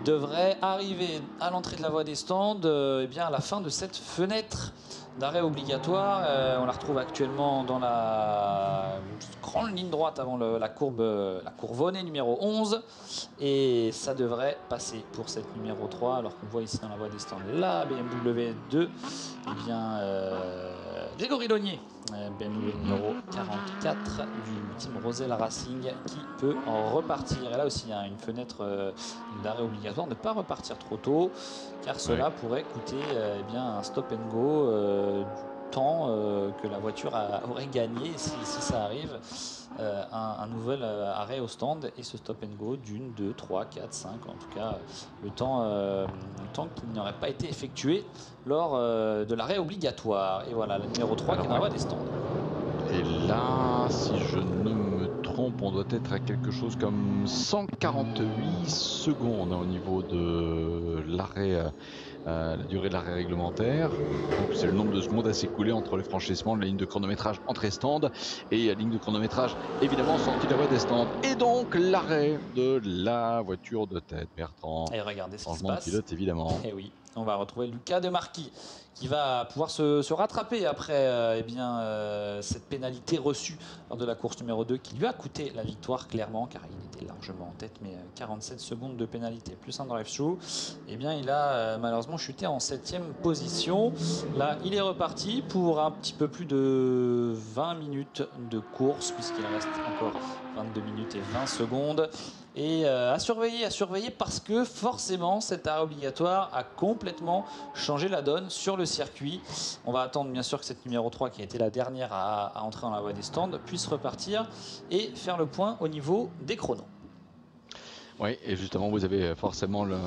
devrait arriver à l'entrée de la voie des stands eh bien à la fin de cette fenêtre d'arrêt obligatoire. On la retrouve actuellement dans la grande ligne droite avant la courbonnée numéro 11, et ça devrait passer pour cette numéro 3, alors qu'on voit ici dans la voie des stands la BMW 2, eh bien Grégory Launier, BMW numéro 44 du team Rosella Racing, qui peut en repartir. Et là aussi, il y a une fenêtre d'arrêt obligatoire, ne pas repartir trop tôt, car cela pourrait coûter eh bien, un stop and go du temps que la voiture aurait gagné si ça arrive. Un nouvel arrêt au stand, et ce stop and go d'une, 2, 3, 4, 5, en tout cas le temps qui n'aurait pas été effectué lors de l'arrêt obligatoire. Et voilà, le numéro 3 qui est dans la voie des stands. Et là, si je ne me trompe, on doit être à quelque chose comme 148 secondes au niveau de l'arrêt, la durée de l'arrêt réglementaire. C'est le nombre de secondes à s'écouler entre le franchissement de la ligne de chronométrage entrée stand et la ligne de chronométrage évidemment sortie de la voie des stands. Et donc l'arrêt de la voiture de tête, Bertrand. Et regardez ce qui se changement passe. de pilote évidemment. Et oui, On va retrouver Luca De Marchi qui va pouvoir se rattraper après cette pénalité reçue lors de la course numéro 2 qui lui a coûté la victoire clairement, car il était largement en tête, mais 47 secondes de pénalité plus un drive-through. Il a malheureusement chuté en 7e position. Là, il est reparti pour un petit peu plus de 20 minutes de course, puisqu'il reste encore 22 minutes et 20 secondes. Et à surveiller parce que forcément cet arrêt obligatoire a complètement changé la donne sur le circuit. On va attendre bien sûr que cette numéro 3 qui a été la dernière à entrer dans la voie des stands puisse repartir et faire le point au niveau des chronos. Oui, et justement vous avez forcément le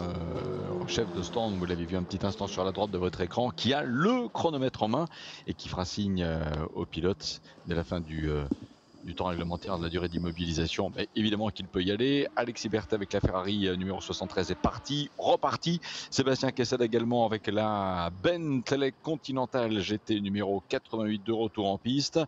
chef de stand, vous l'avez vu un petit instant sur la droite de votre écran, qui a le chronomètre en main et qui fera signe au pilote dès la fin du temps réglementaire de la durée d'immobilisation, mais évidemment qu'il peut y aller. Alexis Berthet avec la Ferrari numéro 73 est reparti. Sébastien Quesada également avec la Bentley Continental GT numéro 88 de retour en piste.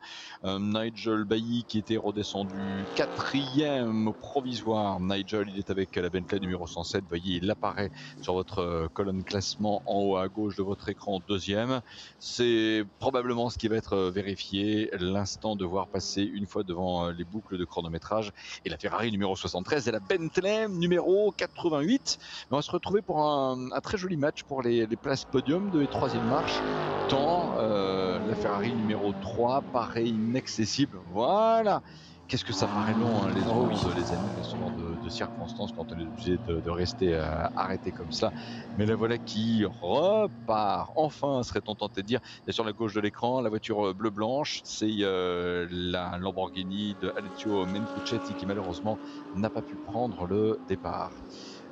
Nigel Bailly qui était redescendu 4e provisoire. Nigel, il est avec la Bentley numéro 107. Voyez, il apparaît sur votre colonne classement en haut à gauche de votre écran, 2e. C'est probablement ce qui va être vérifié, l'instant de voir passer une fois devant les boucles de chronométrage et la Ferrari numéro 73 et la Bentley numéro 88. Mais on va se retrouver pour un très joli match pour les places podium de 3e marche, tant la Ferrari numéro 3 paraît inaccessible. Voilà. Qu'est-ce que ça paraît long, hein, les amis, ce genre de circonstances quand on est obligé de rester arrêté comme ça. Mais la voilà qui repart. Enfin, serait-on tenté de dire. Et sur la gauche de l'écran, la voiture bleu-blanche, c'est la Lamborghini de Alessio Mencuccetti qui malheureusement n'a pas pu prendre le départ.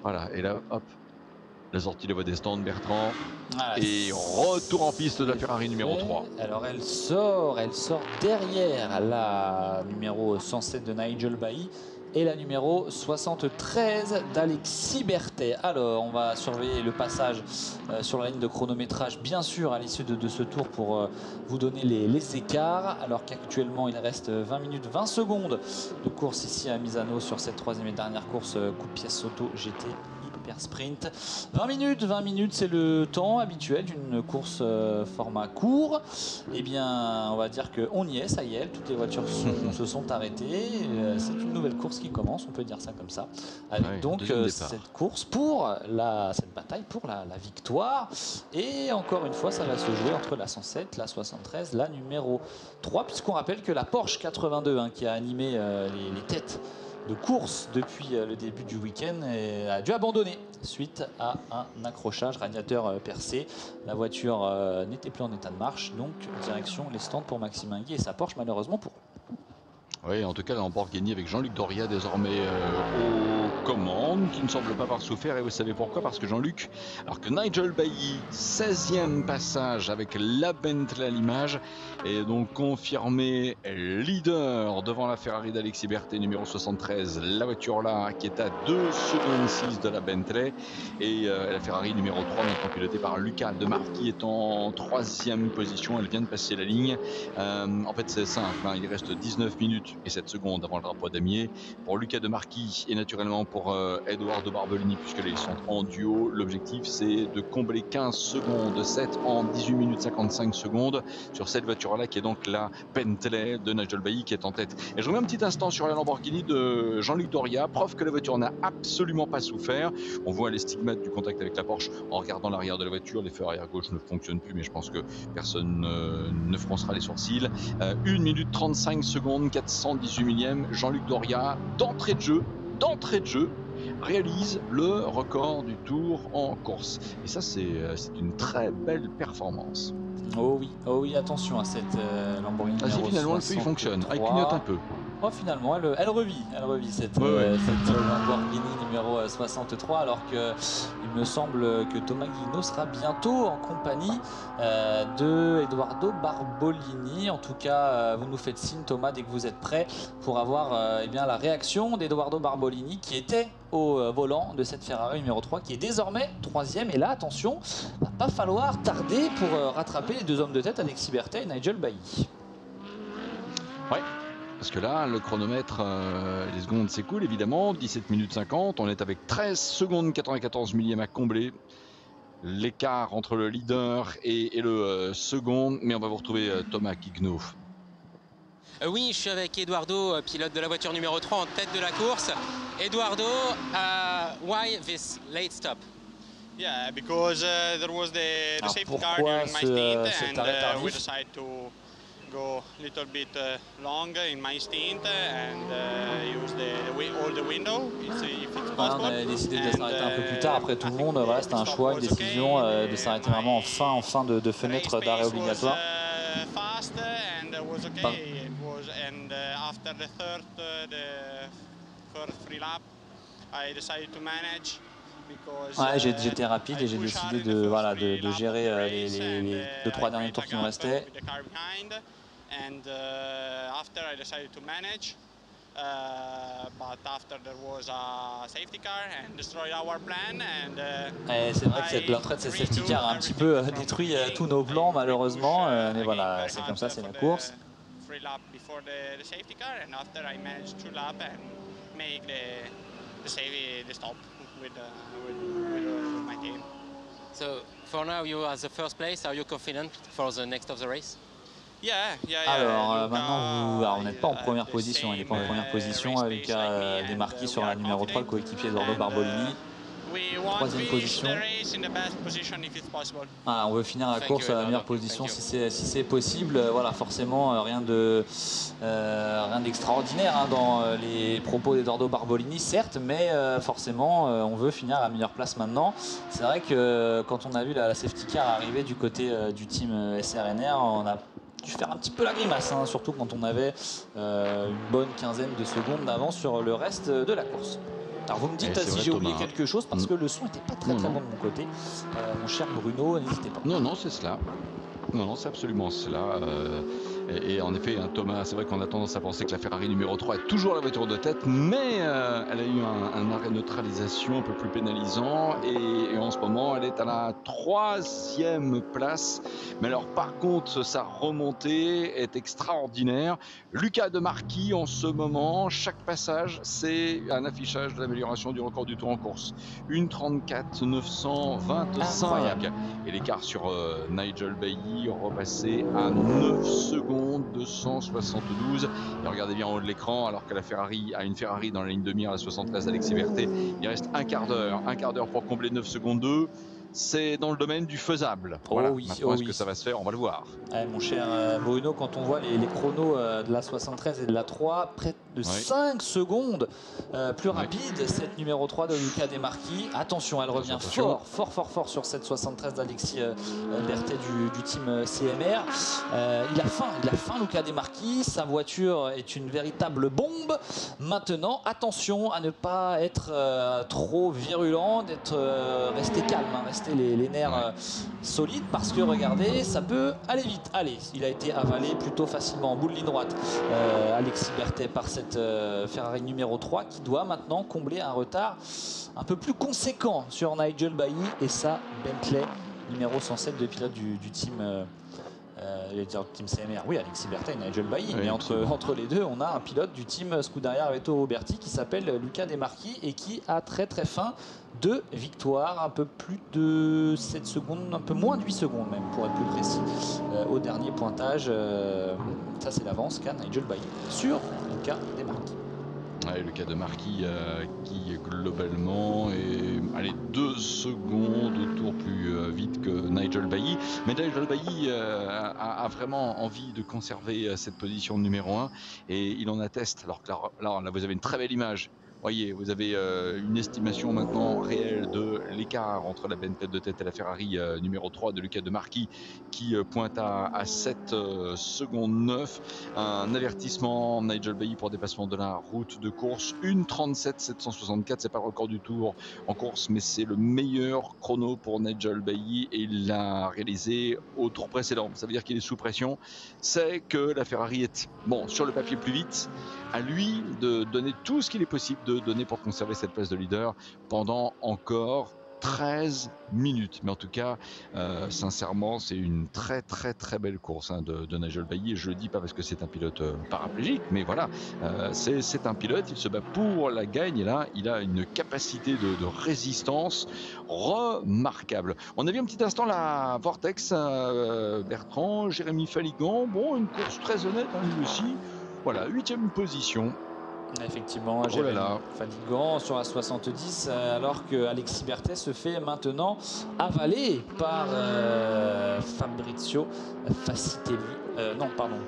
Voilà, et là, hop, la sortie de voie des stands, Bertrand, et retour en piste de la Ferrari numéro 3. Alors elle sort derrière la numéro 107 de Nigel Bailly et la numéro 73 d'Alexis Berthet. Alors on va surveiller le passage sur la ligne de chronométrage bien sûr à l'issue de ce tour pour vous donner les écarts, alors qu'actuellement il reste 20 minutes 20 secondes de course ici à Misano sur cette 3e et dernière course coupe pièce auto GT sprint. 20 minutes, c'est le temps habituel d'une course format court. On va dire qu'on y est, ça y est, toutes les voitures se sont arrêtées. C'est une nouvelle course qui commence, on peut dire ça comme ça. Avec donc cette course cette bataille pour la victoire. Et encore une fois, ça va se jouer entre la 107, la 73, la numéro 3, puisqu'on rappelle que la Porsche 82 qui a animé les têtes de course depuis le début du week-end a dû abandonner suite à un accrochage radiateur percé. La voiture n'était plus en état de marche, donc direction les stands pour Maxime Ingui et sa Porsche malheureusement pour eux. Oui, en tout cas, la Lamborghini avec Jean-Luc Doria désormais aux commandes, qui ne semble pas avoir souffert. Et vous savez pourquoi? Parce que Jean-Luc, alors que Nigel Bailly, 16e passage avec la Bentley à l'image, est donc confirmé leader devant la Ferrari d'Alexis Berthet numéro 73. La voiture là qui est à 2 secondes 6 de la Bentley. Et la Ferrari numéro 3 maintenant pilotée par Luca De Marchi est en 3e position. Elle vient de passer la ligne. En fait, c'est simple, il reste 19 minutes et 7 secondes avant le drapeau damier pour Luca De Marchi et naturellement pour Edoardo Barbolini, puisque là ils sont en duo. L'objectif c'est de combler 15 secondes 7 en 18 minutes 55 secondes sur cette voiture là qui est donc la Bentley de Nigel Bailly qui est en tête. Et je reviens un petit instant sur la Lamborghini de Jean-Luc Doria, preuve que la voiture n'a absolument pas souffert. On voit les stigmates du contact avec la Porsche en regardant l'arrière de la voiture. Les feux arrière gauche ne fonctionnent plus, mais je pense que personne ne froncera les sourcils. 1 minute 35 secondes 418 millième, Jean-Luc Doria d'entrée de jeu réalise le record du tour en course. Et ça c'est une très belle performance. Oh oui, attention à cette Lamborghini. Finalement le feu il fonctionne, il clignote un peu. Oh, finalement, elle revit cette Lamborghini numéro 63, alors que il me semble que Thomas Guino sera bientôt en compagnie de Edoardo Barbolini. En tout cas, vous nous faites signe, Thomas, dès que vous êtes prêt pour avoir la réaction d'Edoardo Barbolini qui était au volant de cette Ferrari numéro 3 qui est désormais 3e. Et là, attention, il va pas falloir tarder pour rattraper les deux hommes de tête, Alexis Berthet et Nigel Bailly. Ouais. Parce que là, le chronomètre, les secondes s'écoulent évidemment, 17 minutes 50, on est avec 13 secondes 94 millième à combler. l'écart entre le leader et le second, mais on va vous retrouver Thomas Kigno. Oui, je suis avec Eduardo, pilote de la voiture numéro 3 en tête de la course. Eduardo, why this late stop? Yeah, because there was the safety car pourquoi during my stint, cet arrêt and we tardif? decided to go a little bit long in my stint and use all the window if it's possible. On a décidé de s'arrêter un peu plus tard après tout le monde. Voilà, c'était un choix, une décision de s'arrêter vraiment en fin de fenêtre d'arrêt obligatoire. Fast and was okay. It was and after the first free lap, I decided to manage. Ouais, j'étais rapide et j'ai décidé de gérer les 2-3 derniers tours qui me restaient. C'est vrai que cette l'entrée de ces safety cars a un petit peu détruit tous nos plans malheureusement, mais voilà, c'est comme ça, c'est la course. With my team. So for now you are the first place. Are you confident for the next of the race? Yeah. Alors maintenant on n'est pas en première position, il n'est pas en première position, Luca Demarchi sur la numéro 3, le coéquipier Eduardo Barbolini. Troisième position. Ah, on veut finir la course à la meilleure position si c'est possible. Voilà, forcément rien d'extraordinaire hein, dans les propos d'Eduardo Barbolini, certes, mais forcément on veut finir à la meilleure place maintenant. C'est vrai que quand on a vu la safety car arriver du côté du team SRNR, on a dû faire un petit peu la grimace, hein, surtout quand on avait une bonne quinzaine de secondes d'avance sur le reste de la course. Alors vous me dites si j'ai oublié quelque chose parce que le son n'était pas très bon de mon côté. Mon cher Bruno, n'hésitez pas. Non, c'est cela. Non, c'est absolument cela. Et en effet, hein, Thomas, c'est vrai qu'on a tendance à penser que la Ferrari numéro 3 est toujours la voiture de tête, mais elle a eu un arrêt de neutralisation un peu plus pénalisant et en ce moment, elle est à la 3e place. Mais alors, par contre, sa remontée est extraordinaire. Luca Demarchi, en ce moment, chaque passage, c'est un affichage de l'amélioration du record du tour en course. 1:34 925. Et l'écart sur Nigel Bailly repassé à 9 secondes 272. Et regardez bien en haut de l'écran, alors que la Ferrari a une Ferrari dans la ligne de mire à la 73 Alexis Bertet, il reste un quart d'heure pour combler 9 secondes 2. C'est dans le domaine du faisable. Voilà. Maintenant, est-ce que ça va se faire? On va le voir. Mon cher Bruno, quand on voit les chronos de la 73 et de la 3, près de 5 secondes plus rapide, cette numéro 3 de Luca Demarchi. Attention, elle revient fort sur cette 73 d'Alexis Bertet du team CMR. Il a faim Luca Demarchi. Sa voiture est une véritable bombe. Maintenant, attention à ne pas être trop virulent, d'être resté calme, hein, rester les nerfs solides, parce que regardez, ça peut aller vite. Allez, il a été avalé plutôt facilement en bout de ligne droite, Alexis Bertet, par cette Ferrari numéro 3 qui doit maintenant combler un retard un peu plus conséquent sur Nigel Bailly et sa Bentley numéro 107 de pilote du team team CMR. Oui, Alexis Bertet et Nigel Bailly, mais entre les deux, on a un pilote du team Scuderia Reto Roberti qui s'appelle Luca Demarchi et qui a très faim de victoire, un peu plus de 7 secondes, un peu moins de 8 secondes même pour être plus précis au dernier pointage. Ça c'est l'avance qu'a Nigel Bailly sur Luca Demarchi. Luca Demarchi qui globalement est 2 secondes au tour plus vite que Nigel Bailly. Mais Nigel Bailly a vraiment envie de conserver cette position de numéro 1 et il en atteste. Alors que là vous avez une très belle image. Voyez, vous avez une estimation maintenant réelle de l'écart entre la Bentley de tête et la Ferrari numéro 3 de Luca Demarchi qui pointe à 7 secondes 9. Un avertissement Nigel Bailly pour dépassement de la route de course. 1:37 764, c'est pas le record du tour en course, mais c'est le meilleur chrono pour Nigel Bailly et il l'a réalisé au tour précédent. Ça veut dire qu'il est sous pression. C'est que la Ferrari est, sur le papier plus vite. À lui de donner tout ce qu'il est possible de donner pour conserver cette place de leader pendant encore 13 minutes. Mais en tout cas, sincèrement, c'est une très belle course de Nigel Bailly. Et je le dis pas parce que c'est un pilote paraplégique, mais voilà, c'est un pilote, il se bat pour la gagne et là, il a une capacité de résistance remarquable. On a vu un petit instant la Vortex, Bertrand, Jérémy Faligan, bon, une course très honnête, lui aussi. Voilà, 8e position. Effectivement, Jérémy Faligan sur la 70, alors que Alexis Berthet se fait maintenant avaler par Fabrizio Facitelli.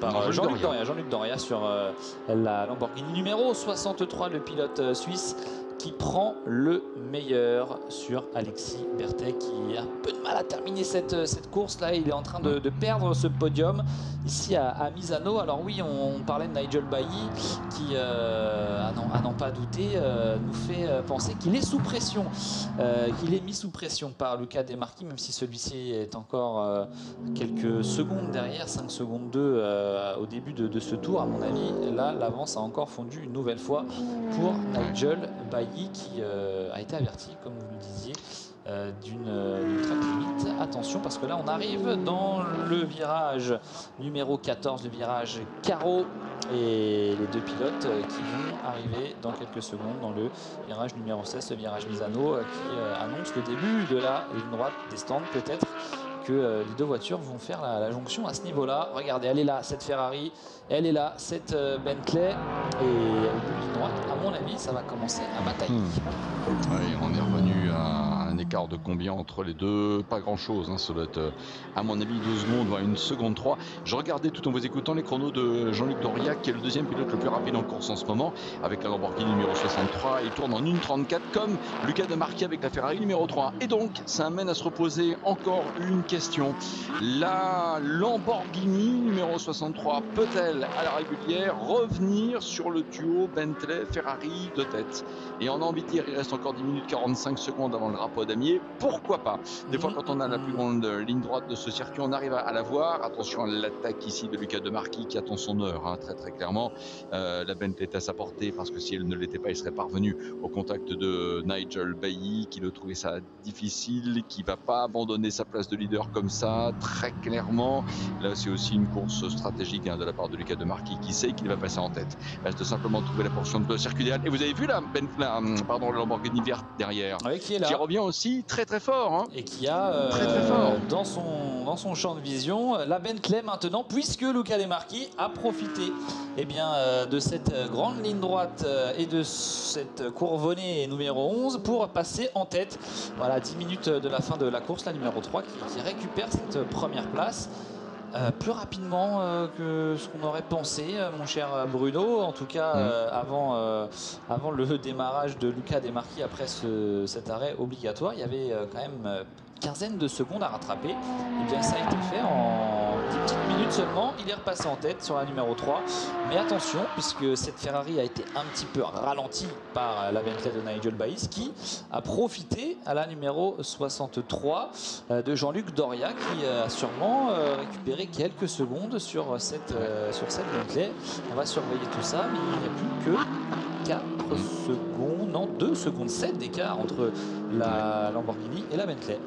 Par Jean-Luc Doria sur la Lamborghini numéro 63, le pilote suisse qui prend le meilleur sur Alexis Berthet, qui a un peu de mal à terminer cette course là. Il est en train de perdre ce podium ici à Misano. Alors oui, on parlait de Nigel Bailly qui, à n'en pas douter, nous fait penser qu'il est sous pression, qu'il est mis sous pression par Luca De Marchi, même si celui-ci est encore quelques secondes derrière, 5 secondes 2 au début de ce tour. À mon avis, là l'avance a encore fondu une nouvelle fois pour Nigel Bailly, qui a été averti, comme vous le disiez, d'une track limite. Attention, parce que là on arrive dans le virage numéro 14, le virage carreau, et les deux pilotes qui vont arriver dans quelques secondes dans le virage numéro 16, le virage Misano, qui annonce le début de la ligne droite des stands. Peut-être que les deux voitures vont faire la jonction à ce niveau-là. Regardez, elle est là, cette Ferrari, elle est là, cette Bentley, et au bout de ligne droite, à mon avis, ça va commencer à batailler. Oui, on est revenu à un écart de combien entre les deux? Pas grand-chose, ça doit être, à mon avis, 2 secondes, ou 1 seconde 3. Je regardais tout en vous écoutant les chronos de Jean-Luc Doria, qui est le deuxième pilote le plus rapide en course en ce moment, avec la Lamborghini numéro 63. Il tourne en 1,34 comme Luca De Marchi avec la Ferrari numéro 3. Et donc, ça amène à se reposer encore une question. La Lamborghini numéro 63 peut-elle, à la régulière, revenir sur le duo Bentley-Ferrari de tête? Et on a envie de dire, il reste encore 10 minutes 45 secondes avant le drapeau damier. Pourquoi pas? Des fois, quand on a la plus grande ligne droite de ce circuit, on arrive à la voir. Attention à l'attaque ici de Luca De Marchi qui attend son heure, très clairement. La Bentley est à sa portée, parce que si elle ne l'était pas, il serait parvenu au contact de Nigel Bailly, qui le trouvait ça difficile, qui va pas abandonner sa place de leader comme ça, très clairement. Là, c'est aussi une course stratégique de la part de Luca De Marchi, qui sait qu'il va passer en tête. Reste simplement de trouver la portion de circuit idéal. Et vous avez vu la Lamborghini verte derrière, oui, qui est là, qui revient aussi très fort, et qui a très fort dans son champ de vision la Bentley maintenant, puisque Luca De Marchi a profité de cette grande ligne droite et de cette courbonnée numéro 11 pour passer en tête. Voilà, 10 minutes de la fin de la course, la numéro 3 qui récupère cette première place. Plus rapidement que ce qu'on aurait pensé, mon cher Bruno. En tout cas, avant le démarrage de Luca De Marchi, après cet arrêt obligatoire, il y avait quand même quinzaine de secondes à rattraper. Et bien ça a été fait en 10 petites minutes seulement. Il est repassé en tête sur la numéro 3. Mais attention, puisque cette Ferrari a été un petit peu ralentie par la Bentley de Nigel Bailly, qui a profité à la numéro 63 de Jean-Luc Doria, qui a sûrement récupéré quelques secondes sur cette Bentley. On va surveiller tout ça, mais il n'y a plus que 4 secondes, non 2 secondes 7 d'écart entre la Lamborghini et la Bentley.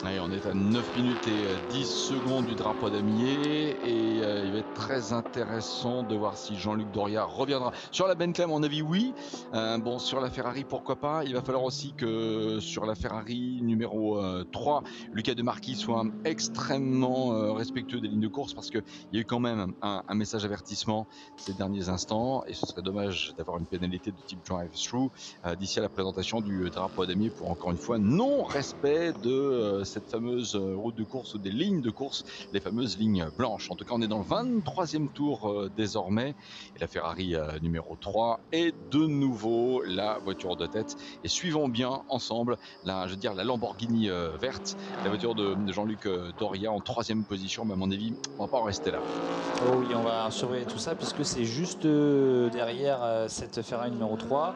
Allez, on est à 9 minutes et 10 secondes du drapeau damier, et il va être très intéressant de voir si Jean-Luc Doria reviendra. Sur la Bentley, à mon avis, oui. Bon, sur la Ferrari, pourquoi pas. Il va falloir aussi que sur la Ferrari numéro 3, Luca De Marchi soit extrêmement respectueux des lignes de course, parce qu'il y a eu quand même un message avertissement ces derniers instants, et ce serait dommage d'avoir une pénalité de type drive-through d'ici à la présentation du drapeau damier pour, encore une fois, non-respect de cette fameuse route de course ou des lignes de course, les fameuses lignes blanches. En tout cas, on est dans le 23e tour désormais, et la Ferrari numéro 3 est de nouveau la voiture de tête. Et suivons bien ensemble la Lamborghini verte, la voiture de Jean-Luc Doria en 3e position, mais à mon avis, on va pas en rester là. Oh oui, on va surveiller tout ça, puisque c'est juste derrière cette Ferrari numéro 3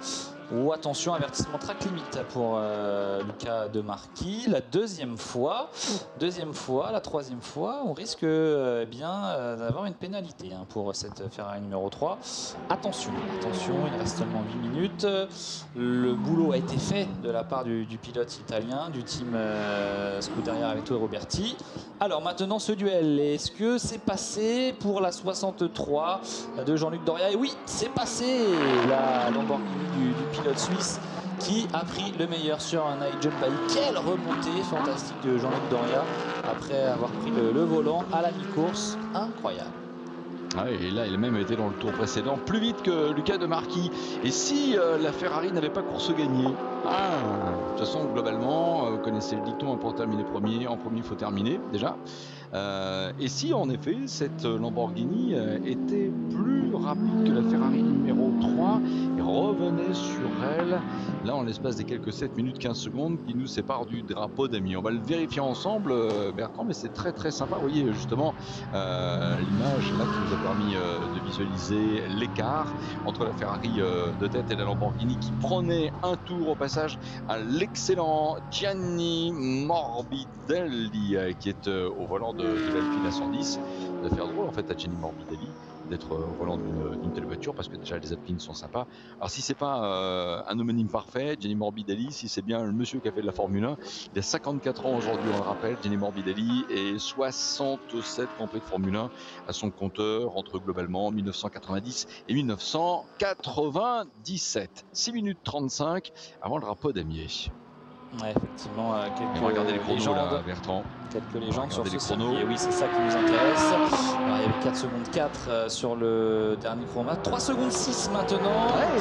ou attention, avertissement track limite pour Luca De Marchi. La deuxième fois, la troisième fois, on risque d'avoir une pénalité pour cette Ferrari numéro 3. Attention, il reste seulement 8 minutes. Le boulot a été fait de la part du pilote italien, du team Scuderia Areto et Roberti. Alors maintenant ce duel, est-ce que c'est passé pour la 63 de Jean-Luc Doria? Et oui, c'est passé, la Lamborghini du pilote suisse qui a pris le meilleur sur un Nigel Bailly. Quelle remontée fantastique de Jean-Luc Doria après avoir pris le volant à la mi-course, incroyable. Ah, et là, il a même été dans le tour précédent plus vite que Luca De Marchi. Et si la Ferrari n'avait pas course gagnée? De toute façon, globalement, vous connaissez le dicton, pour terminer premier, en premier, il faut terminer déjà. Et si, en effet, cette Lamborghini était plus rapide que la Ferrari numéro 3 et revenait sur elle, là, en l'espace des quelques 7 minutes 15 secondes qui nous séparent du drapeau d'amis. On va le vérifier ensemble, Bertrand, mais c'est très très sympa. Vous voyez justement l'image là qui nous a permis de visualiser l'écart entre la Ferrari de tête et la Lamborghini qui prenait un tour au passage à l'excellent Gianni Morbidelli qui est au volant de l'Alpine A110. Ça va faire drôle en fait à Gianni Morbidelli d'être au volant d'une telle voiture parce que déjà les Alpines sont sympas. Alors si c'est pas un homonyme parfait, Gianni Morbidelli, si c'est bien le monsieur qui a fait de la Formule 1, il a 54 ans aujourd'hui, on le rappelle, Gianni Morbidelli, et 67 Grands Prix de Formule 1 à son compteur entre globalement 1990 et 1997. 6 minutes 35 avant le drapeau damier. Ouais, effectivement, quelques regardez les chronos légendes, là, Bertrand. Quelques légendes sur ce chronos. circuit. Et oui, c'est ça qui nous intéresse. Alors, il y avait 4 secondes 4 sur le dernier chronomètre. 3 secondes 6 maintenant. Ouais.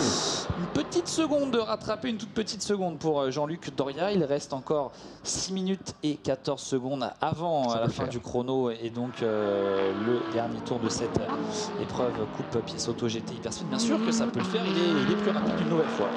Une petite seconde de rattraper, une toute petite seconde pour Jean-Luc Doria. Il reste encore 6 minutes et 14 secondes avant la fin du chrono. Et donc le dernier tour de cette épreuve coupe pièce auto GT Hyper Speed. Bien sûr que ça peut le faire. Il est plus rapide une nouvelle fois.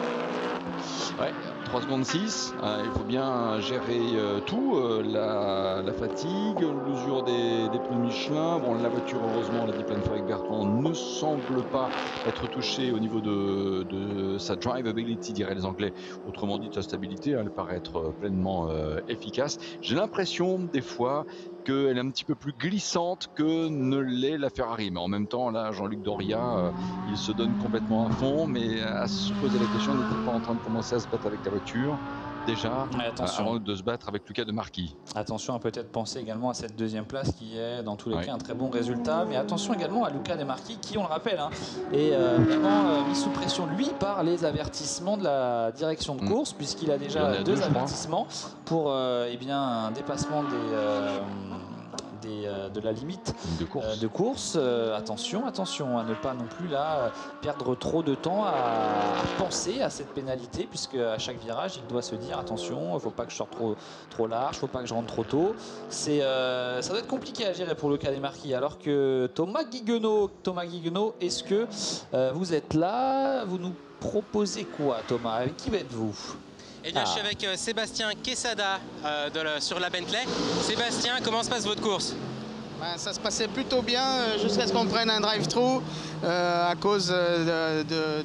Ouais, 3 secondes 6, il faut bien gérer tout, la fatigue, l'usure des pneus Michelin. Bon, la voiture, heureusement, on l'a dit plein de fois avec Bertrand, ne semble pas être touchée au niveau de sa drivability, diraient les Anglais. Autrement dit, sa stabilité, elle paraît être pleinement efficace. J'ai l'impression, des fois, qu'elle est un petit peu plus glissante que ne l'est la Ferrari. Mais en même temps, là, Jean-Luc Doria, il se donne complètement à fond, mais à se poser la question, n'est-il pas en train de commencer à se battre avec la voiture déjà, avant de se battre avec Luca De Marchi. Attention à peut-être penser également à cette deuxième place qui est dans tous les cas un très bon résultat, mais attention également à Luca De Marchi qui, on le rappelle, est vraiment mis sous pression lui par les avertissements de la direction de course, puisqu'il a déjà 2 avertissements pour un dépassement de la limite de course. Attention à ne pas non plus là perdre trop de temps à penser à cette pénalité, puisque à chaque virage il doit se dire attention, il ne faut pas que je sorte trop large, il ne faut pas que je rentre trop tôt. Ça doit être compliqué à gérer pour le cas des Marquis, alors que Thomas Guiguenot, est-ce que vous êtes là, vous nous proposez quoi, Thomas? Avec qui êtes-vous? Eh bien, je suis avec Sébastien Quesada sur la Bentley. Sébastien, comment se passe votre course? Ça se passait plutôt bien jusqu'à ce qu'on prenne un drive-through à cause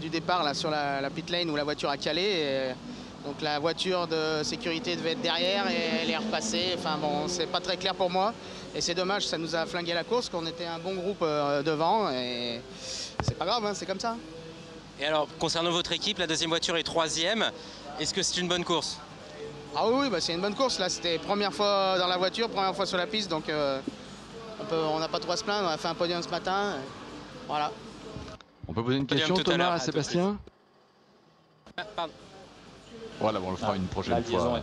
du départ là, sur la pit lane où la voiture a calé. Et donc la voiture de sécurité devait être derrière et elle est repassée. Enfin bon, c'est pas très clair pour moi. Et c'est dommage, ça nous a flingué la course, qu'on était un bon groupe devant. Et c'est pas grave, c'est comme ça. Et alors, concernant votre équipe, la deuxième voiture est 3e. Est-ce que c'est une bonne course? Ah oui, c'est une bonne course. Là, c'était première fois dans la voiture, première fois sur la piste. Donc on n'a pas trop à se plaindre. On a fait un podium ce matin. Voilà. On peut poser une question, Thomas, à Sébastien? Pardon. Voilà, on le fera une prochaine fois.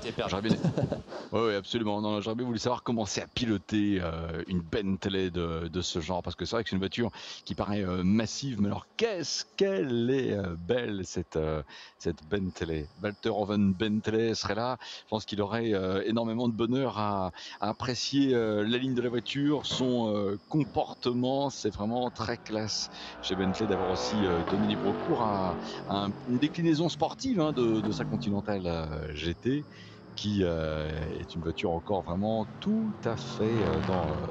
Oui, absolument. Non, j'aurais bien voulu savoir comment c'est à piloter une Bentley de ce genre, parce que c'est vrai que c'est une voiture qui paraît massive, mais alors qu'est-ce qu'elle est belle cette Bentley. Walter-Owen Bentley serait là. Je pense qu'il aurait énormément de bonheur à apprécier la ligne de la voiture, son comportement. C'est vraiment très classe chez Bentley d'avoir aussi donné libre cours à une déclinaison sportive de sa Continental GT, qui est une voiture encore vraiment tout à fait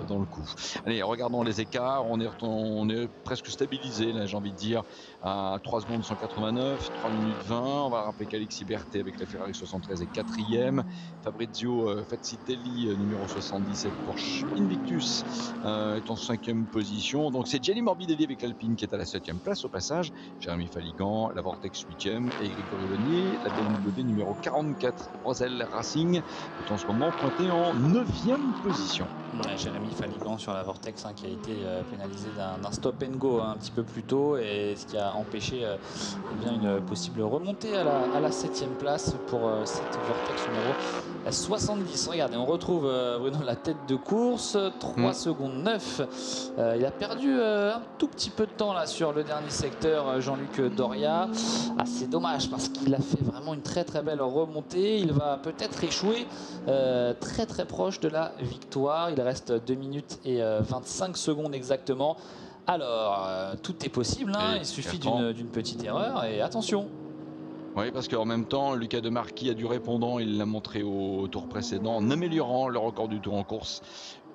dans le coup. Allez, regardons les écarts, on est presque stabilisé là, j'ai envie de dire, à 3 secondes 189, 3 minutes 20. On va rappeler qu'Alexis Berthet avec la Ferrari 73 est 4e. Fabrizio Fazzitelli, numéro 77 Porsche Invictus, est en 5e position. Donc c'est Gianni Morbidelli avec l'Alpine qui est à la 7e place au passage. Jérémy Faligan, la Vortex 8e et Grégory Lenier, la BMW numéro 44 Rosel Racing est en ce moment pointé en 9e position. Jérémy Faligan sur la Vortex qui a été pénalisé d'un stop and go un petit peu plus tôt, et ce qui a empêché eh bien, une possible remontée à la 7e place pour cette Vortex numéro 70. Regardez, on retrouve Bruno la tête de course, 3 secondes 9. Il a perdu un tout petit peu de temps là sur le dernier secteur, Jean-Luc Doria. C'est dommage parce qu'il a fait vraiment une très très belle remontée. Il va peut-être échouer très très proche de la victoire. Il reste 2 minutes et 25 secondes exactement. Alors, tout est possible, hein. Il suffit d'une petite erreur et attention. Oui, parce qu'en même temps, Lucas Demarchi a du répondant, il l'a montré au tour précédent, en améliorant le record du tour en course.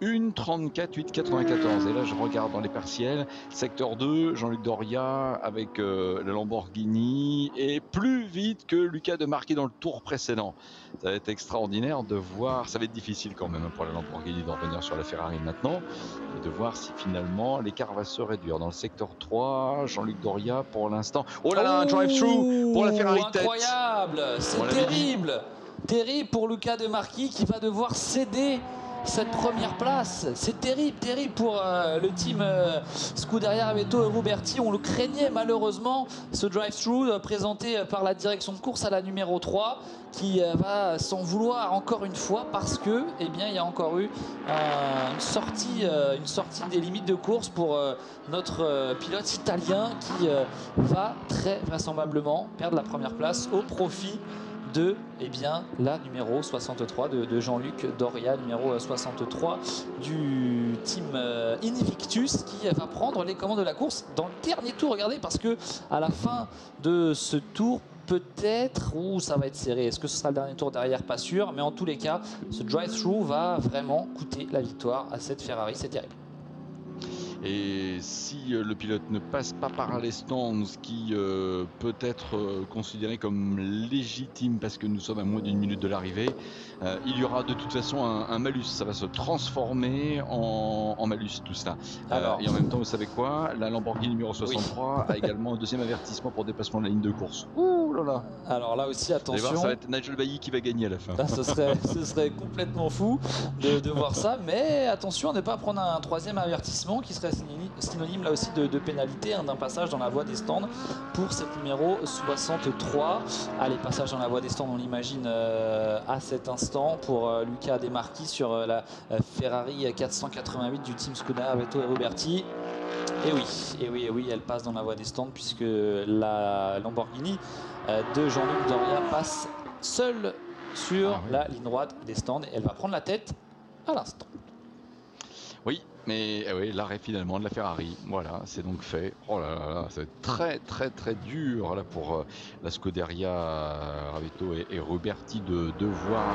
1:34,8,94. Et là, je regarde dans les partiels. Secteur 2, Jean-Luc Doria avec la Lamborghini est plus vite que Lucas Demarchi dans le tour précédent. Ça va être extraordinaire de voir. Ça va être difficile quand même pour la Lamborghini de revenir sur la Ferrari maintenant. Et de voir si finalement l'écart va se réduire. Dans le secteur 3, Jean-Luc Doria pour l'instant. Oh là là, un drive-through pour la Ferrari tête. Incroyable, c'est terrible. Terrible pour Lucas Demarchi qui va devoir céder cette première place. C'est terrible, terrible pour le team Scuderia Aveto et Ruberti. On le craignait malheureusement, ce drive-through présenté par la direction de course à la numéro 3 qui va s'en vouloir encore une fois parce que eh bien, il y a encore eu une sortie des limites de course pour notre pilote italien qui va très vraisemblablement perdre la première place au profit de la numéro 63 de Jean-Luc Doria, numéro 63 du team Invictus, qui va prendre les commandes de la course dans le dernier tour. Regardez, parce que à la fin de ce tour, peut-être, ça va être serré. Est-ce que ce sera le dernier tour derrière? Pas sûr, mais en tous les cas, ce drive-through va vraiment coûter la victoire à cette Ferrari. C'est terrible. Et si le pilote ne passe pas par les stands, ce qui peut être considéré comme légitime parce que nous sommes à moins d'une minute de l'arrivée, il y aura de toute façon un malus. Ça va se transformer en malus tout cela. Et en même temps, vous savez quoi? La Lamborghini numéro 63 a également un deuxième avertissement pour dépassement de la ligne de course. Ouh là là. Alors là aussi, attention. Ça va être Nigel Bailly qui va gagner à la fin. Là, ce serait complètement fou de voir ça. Mais attention à ne pas prendre un troisième avertissement qui serait synonyme là aussi de pénalité, d'un passage dans la voie des stands pour cette numéro 63. Allez, passage dans la voie des stands, on l'imagine à cet instant pour Lucas Demarchi sur la Ferrari 488 du team Scuderia Aveto et Ruberti. Et oui, elle passe dans la voie des stands puisque la Lamborghini de Jean-Luc Doria passe seule sur la ligne droite des stands et elle va prendre la tête à l'instant. Oui, mais oui, l'arrêt finalement de la Ferrari, voilà, c'est donc fait. Oh là là, ça va être très très très dur là pour la Scuderia Aveto et Ruberti de devoir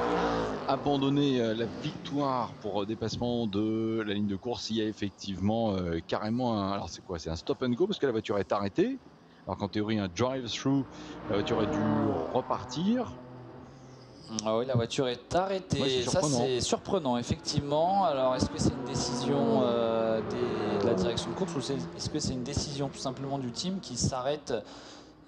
abandonner la victoire pour dépassement de la ligne de course. Il y a effectivement carrément alors c'est quoi? C'est un stop and go parce que la voiture est arrêtée. Alors qu'en théorie un drive-through, la voiture a dû repartir. Ah oui, la voiture est arrêtée. Ouais, ça c'est surprenant effectivement. Alors est-ce que c'est une décision de la direction de course ou est-ce que c'est une décision tout simplement du team qui s'arrête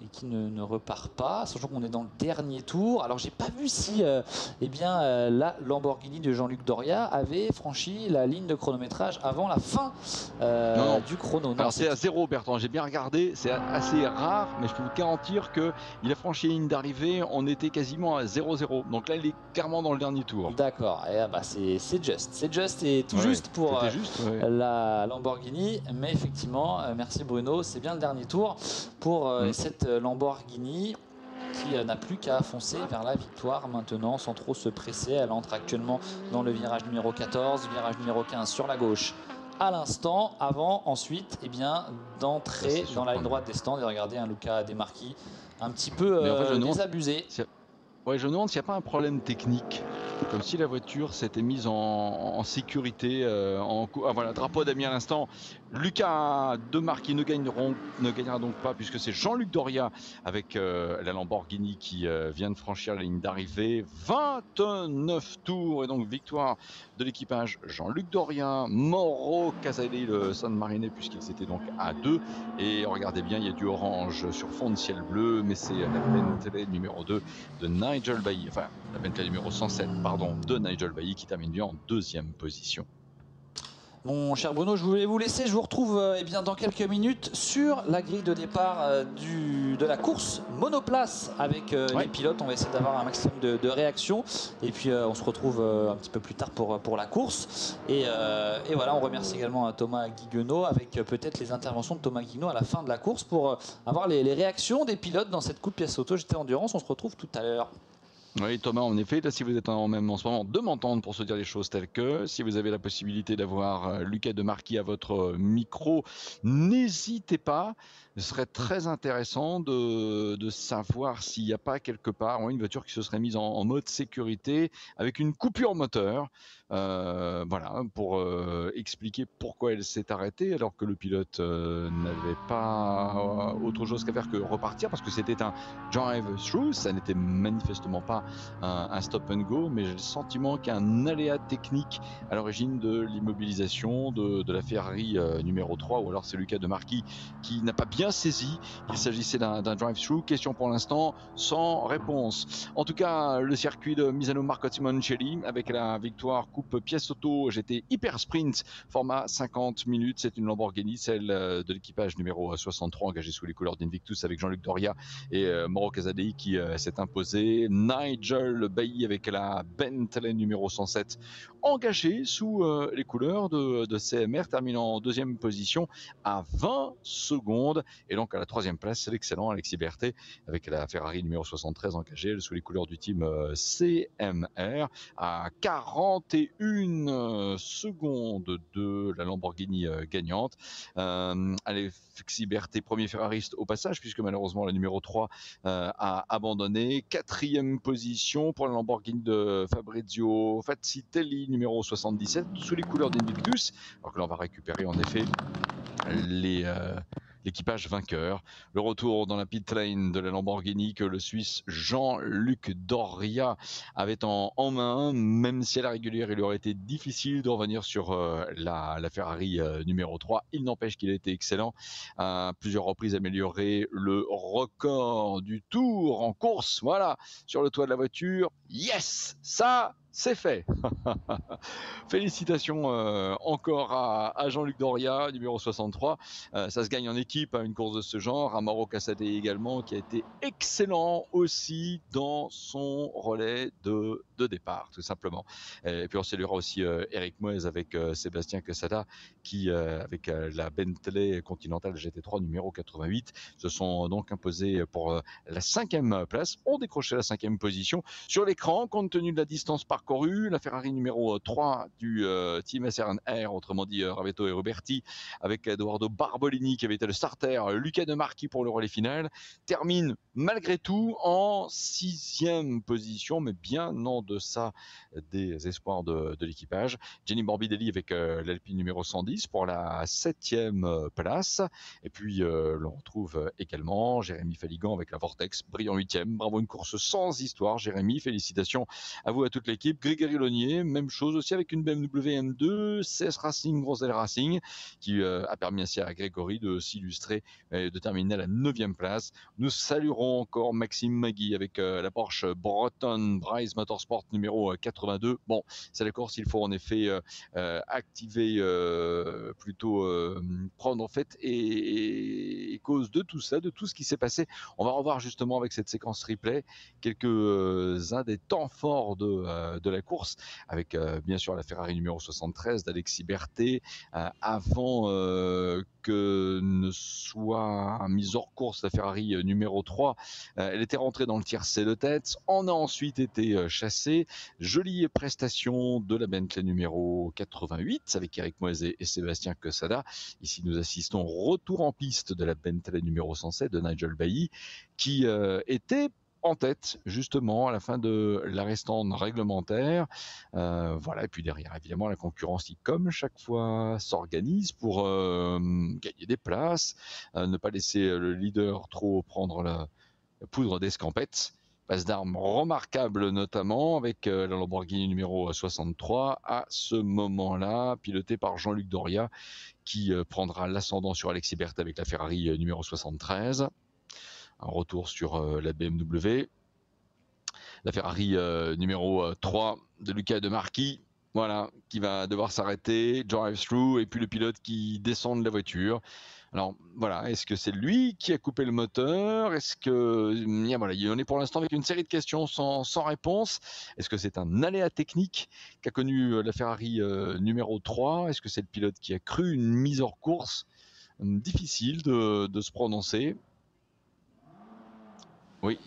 et qui ne repart pas, sachant qu'on est dans le dernier tour? Alors j'ai pas vu si la Lamborghini de Jean-Luc Doria avait franchi la ligne de chronométrage avant la fin du chrono. Alors c'est à 0, Bertrand, j'ai bien regardé, c'est assez rare, mais je peux vous garantir qu'il a franchi la ligne d'arrivée, on était quasiment à 0-0, donc là il est clairement dans le dernier tour. D'accord, et c'est juste et tout juste pour la Lamborghini, mais effectivement, merci Bruno, c'est bien le dernier tour pour cette Lamborghini qui n'a plus qu'à foncer vers la victoire maintenant sans trop se presser. Elle entre actuellement dans le virage numéro 14, virage numéro 15 sur la gauche à l'instant, avant ensuite d'entrer dans la ligne droite des stands. Et regardez un Lucas Demarchi un petit peu désabusé. Ouais, je me demande s'il n'y a pas un problème technique Comme si la voiture s'était mise en sécurité. Voilà, drapeau d'amis à l'instant. Lucas Demarchi ne gagnera donc pas, puisque c'est Jean-Luc Doria avec la Lamborghini qui vient de franchir la ligne d'arrivée. 29 tours et donc victoire de l'équipage Jean-Luc Doria. Mauro Casadelli, le San Marinais, puisqu'ils étaient donc à 2. Et regardez bien, il y a du orange sur fond de ciel bleu, mais c'est la Bentley numéro 2 de Nigel Bailly, enfin la Bentley numéro 107, pardon, de Nigel Bailly qui termine lui en 2e position. Mon cher Bruno, je voulais vous laisser, je vous retrouve bien, dans quelques minutes sur la grille de départ de la course monoplace avec les pilotes. On va essayer d'avoir un maximum de réactions et puis on se retrouve un petit peu plus tard pour la course. Et voilà, on remercie également Thomas Guiguenot avec peut-être les interventions de Thomas Guiguenot à la fin de la course pour avoir les réactions des pilotes dans cette coupe pièce auto GT Endurance. On se retrouve tout à l'heure. Oui, Thomas, en effet, là, si vous êtes en ce moment de m'entendre pour se dire les choses telles que, si vous avez la possibilité d'avoir Lucas Demarchi à votre micro, n'hésitez pas. Ce serait très intéressant de savoir s'il n'y a pas quelque part une voiture qui se serait mise en mode sécurité avec une coupure moteur. Voilà, pour expliquer pourquoi elle s'est arrêtée alors que le pilote n'avait pas autre chose qu'à faire que repartir, parce que c'était un drive-through, ça n'était manifestement pas un stop and go, mais j'ai le sentiment qu'il y a un aléa technique à l'origine de l'immobilisation de la Ferrari numéro 3, ou alors c'est Lucas Demarchi qui n'a pas bien saisi qu'il s'agissait d'un drive-through. Question pour l'instant sans réponse. En tout cas, le circuit de Misano Marco Simoncelli avec la victoire coupe pièce auto GT Hyper Sprint format 50 minutes. C'est une Lamborghini, celle de l'équipage numéro 63 engagé sous les couleurs d'Invictus avec Jean-Luc Doria et Mauro Casadelli qui s'est imposé. Nigel Bailly avec la Bentley numéro 107 engagé sous les couleurs de CMR, terminant en 2e position à 20 secondes. Et donc à la 3e place, c'est l'excellent Alexis Berthet avec la Ferrari numéro 73 engagée sous les couleurs du team CMR à 41 secondes de la Lamborghini gagnante. Alexis Berthet, premier ferrariste au passage, puisque malheureusement la numéro 3 a abandonné. 4e position pour la Lamborghini de Fabrizio Fazzitelli, numéro 77, sous les couleurs d'Invictus. Alors que là, on va récupérer en effet l'équipage vainqueur. Le retour dans la pit lane de la Lamborghini que le Suisse Jean-Luc Doria avait en main. Même si à la régulière, il aurait été difficile de revenir sur la Ferrari numéro 3. Il n'empêche qu'il a été excellent. À plusieurs reprises amélioré le record du tour en course. Voilà, sur le toit de la voiture. Yes, ça c'est fait. Félicitations encore à Jean-Luc Doria, numéro 63. Ça se gagne en équipe, une course de ce genre. À Mauro Casadelli également, qui a été excellent aussi dans son relais de départ, tout simplement. Et puis on saluera aussi Eric Moez avec Sébastien Quesada, qui, avec la Bentley Continental GT3 numéro 88, se sont donc imposés pour la 5e place. On décrochait la 5e position. Sur l'écran, compte tenu de la distance parcourue, la Ferrari numéro 3 du team SRNR, autrement dit Ravetto et Roberti, avec Edoardo Barbolini qui avait été le starter, Lucas Demarchi pour le relais final, termine malgré tout en 6e position, mais bien en deçà des espoirs de l'équipage. Jenny Morbidelli avec l'Alpine numéro 110 pour la 7e place. Et puis l'on retrouve également Jérémy Faligan avec la Vortex, brillant 8e. Bravo, une course sans histoire, Jérémy. Félicitations à vous, à toute l'équipe. Grégory Lonnier, même chose aussi avec une BMW M2, CS Racing, Rosel Racing, qui a permis ainsi à Grégory de s'illustrer et de terminer à la 9e place. Nous saluerons encore Maxime Magui avec la Porsche Breton Bryce Motorsport numéro 82. Bon, c'est la course, il faut en effet activer, plutôt prendre en fait et cause de tout ça, de tout ce qui s'est passé. On va revoir justement avec cette séquence replay quelques-uns des temps forts de la course, avec bien sûr la Ferrari numéro 73 d'Alexis Berthet, avant que ne soit mise hors course la Ferrari numéro 3. Elle était rentrée dans le tiercé de tête, en a ensuite été chassée. Jolie prestation de la Bentley numéro 88 avec Eric Moise et Sébastien Quesada. Ici nous assistons au retour en piste de la Bentley numéro 107 de Nigel Bailly, qui était en tête justement à la fin de l'arrêt stand réglementaire. Voilà, et puis derrière évidemment la concurrence qui comme chaque fois s'organise pour gagner des places, ne pas laisser le leader trop prendre la poudre d'escampette. Passe d'armes remarquable notamment avec la Lamborghini numéro 63 à ce moment-là, pilotée par Jean-Luc Doria qui prendra l'ascendant sur Alexis Berthet avec la Ferrari numéro 73. Un retour sur la BMW. La Ferrari numéro 3 de Luca De Marchi, voilà, qui va devoir s'arrêter, drive-through, et puis le pilote qui descend de la voiture. Alors voilà, est-ce que c'est lui qui a coupé le moteur? Est-ce que voilà, on est pour l'instant avec une série de questions sans réponse. Est-ce que c'est un aléa technique qu'a connu la Ferrari numéro 3? Est-ce que c'est le pilote qui a cru une mise hors course? Difficile de se prononcer. Oui.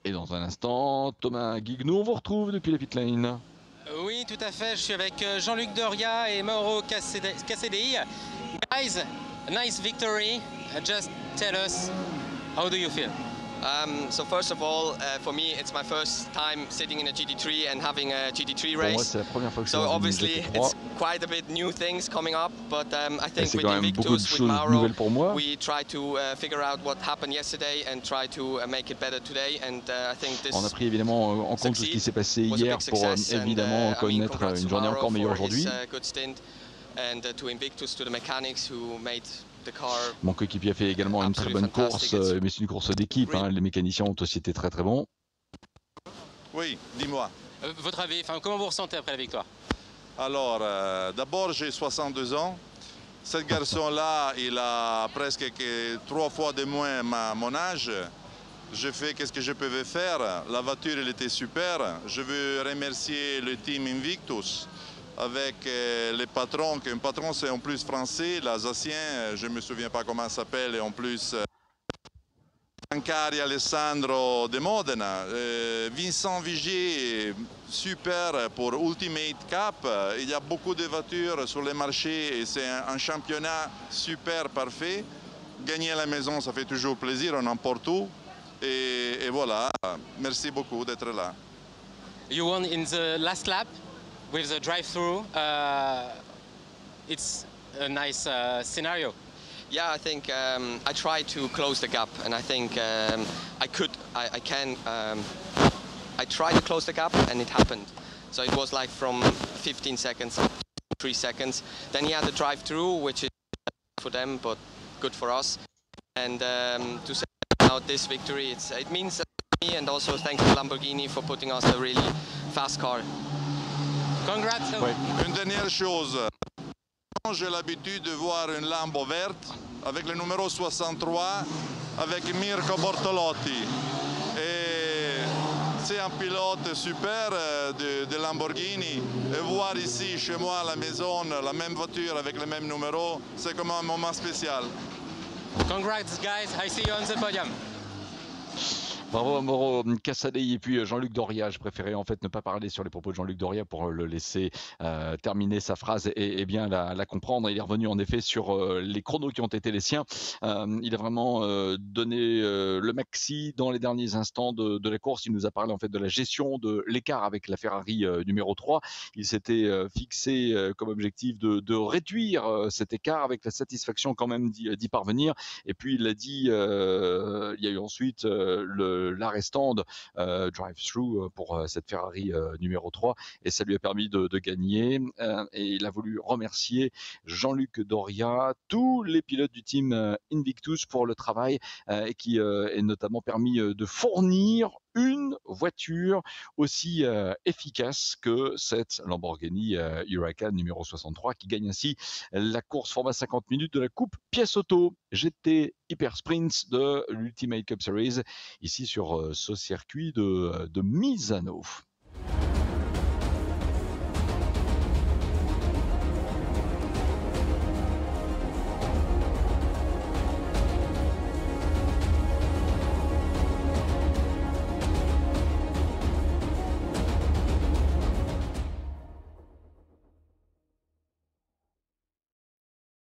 Et dans un instant, Thomas Guignou, on vous retrouve depuis la pit lane. Oui, tout à fait. Je suis avec Jean-Luc Doria et Mauro Casadei. Guys, nice victory. Just tell us, how do you feel? So first of all, for me, it's my first time sitting in a GT3 and having a GT3 Pour moi, race. c'est la première fois que je So suis dans une obviously, GT3. it's quite a bit new things coming up, but I think C'est with quand même beaucoup de Invictus, with choses Mauro, nouvelles pour moi. we try to figure out what happened yesterday and try to make it better today. And I think this On a pris évidemment en compte tout ce qui s'est passé hier pour évidemment connaître une journée encore meilleure aujourd'hui. And to Invictus, to the mechanics who made the car. Mon coéquipier a fait également une très bonne course, mais c'est une course d'équipe. Hein. Les mécaniciens ont aussi été très très bons. Oui, dis-moi. Votre avis, comment vous ressentez après la victoire? Alors, d'abord, j'ai 62 ans. Ce garçon-là, il a presque 3 fois de moins mon âge. Je fais ce que je pouvais faire. La voiture, elle était super. Je veux remercier le team Invictus avec les patrons. Un patron, c'est en plus français, l'Alsacien, je ne me souviens pas comment il s'appelle, et en plus Ancari Alessandro de Modena, Vincent Vigier, super pour Ultimate Cup. Il y a beaucoup de voitures sur les marchés et c'est un championnat super parfait. Gagner à la maison, ça fait toujours plaisir, n'importe où. Et voilà, merci beaucoup d'être là. You won in the last lap with the drive-through. It's a nice scenario. Yeah, I think I tried to close the gap, and I think I tried to close the gap, and it happened. So it was like from 15 seconds, 3 seconds. Then he had the drive-through, which is for them, but good for us. And to say out this victory, it means me, and also thanks to Lamborghini for putting us a really fast car. Congrats. Ouais. Une dernière chose. J'ai l'habitude de voir une Lambo verte avec le numéro 63 avec Mirko Bortolotti. Et c'est un pilote super de Lamborghini. Et voir ici, chez moi, à la maison, la même voiture avec le même numéro, c'est comme un moment spécial. Congrats, guys. I see you on the podium. Bravo à Mauro Casadei et puis Jean-Luc Doria. Je préférais en fait ne pas parler sur les propos de Jean-Luc Doria pour le laisser terminer sa phrase et bien la comprendre. Il est revenu en effet sur les chronos qui ont été les siens. Il a vraiment donné le maxi dans les derniers instants de la course. Il nous a parlé en fait de la gestion de l'écart avec la Ferrari numéro 3. Il s'était fixé comme objectif de réduire cet écart avec la satisfaction quand même d'y parvenir. Et puis il l'a dit, il y a eu ensuite l'arrêt stand drive-through pour cette Ferrari numéro 3 et ça lui a permis de gagner et il a voulu remercier Jean-Luc Doria, tous les pilotes du team Invictus pour le travail et qui est notamment permis de fournir une voiture aussi efficace que cette Lamborghini Huracan numéro 63 qui gagne ainsi la course format 50 minutes de la Coupe Pièce Auto GT Hyper Sprint de l'Ultimate Cup Series ici sur ce circuit de Misano.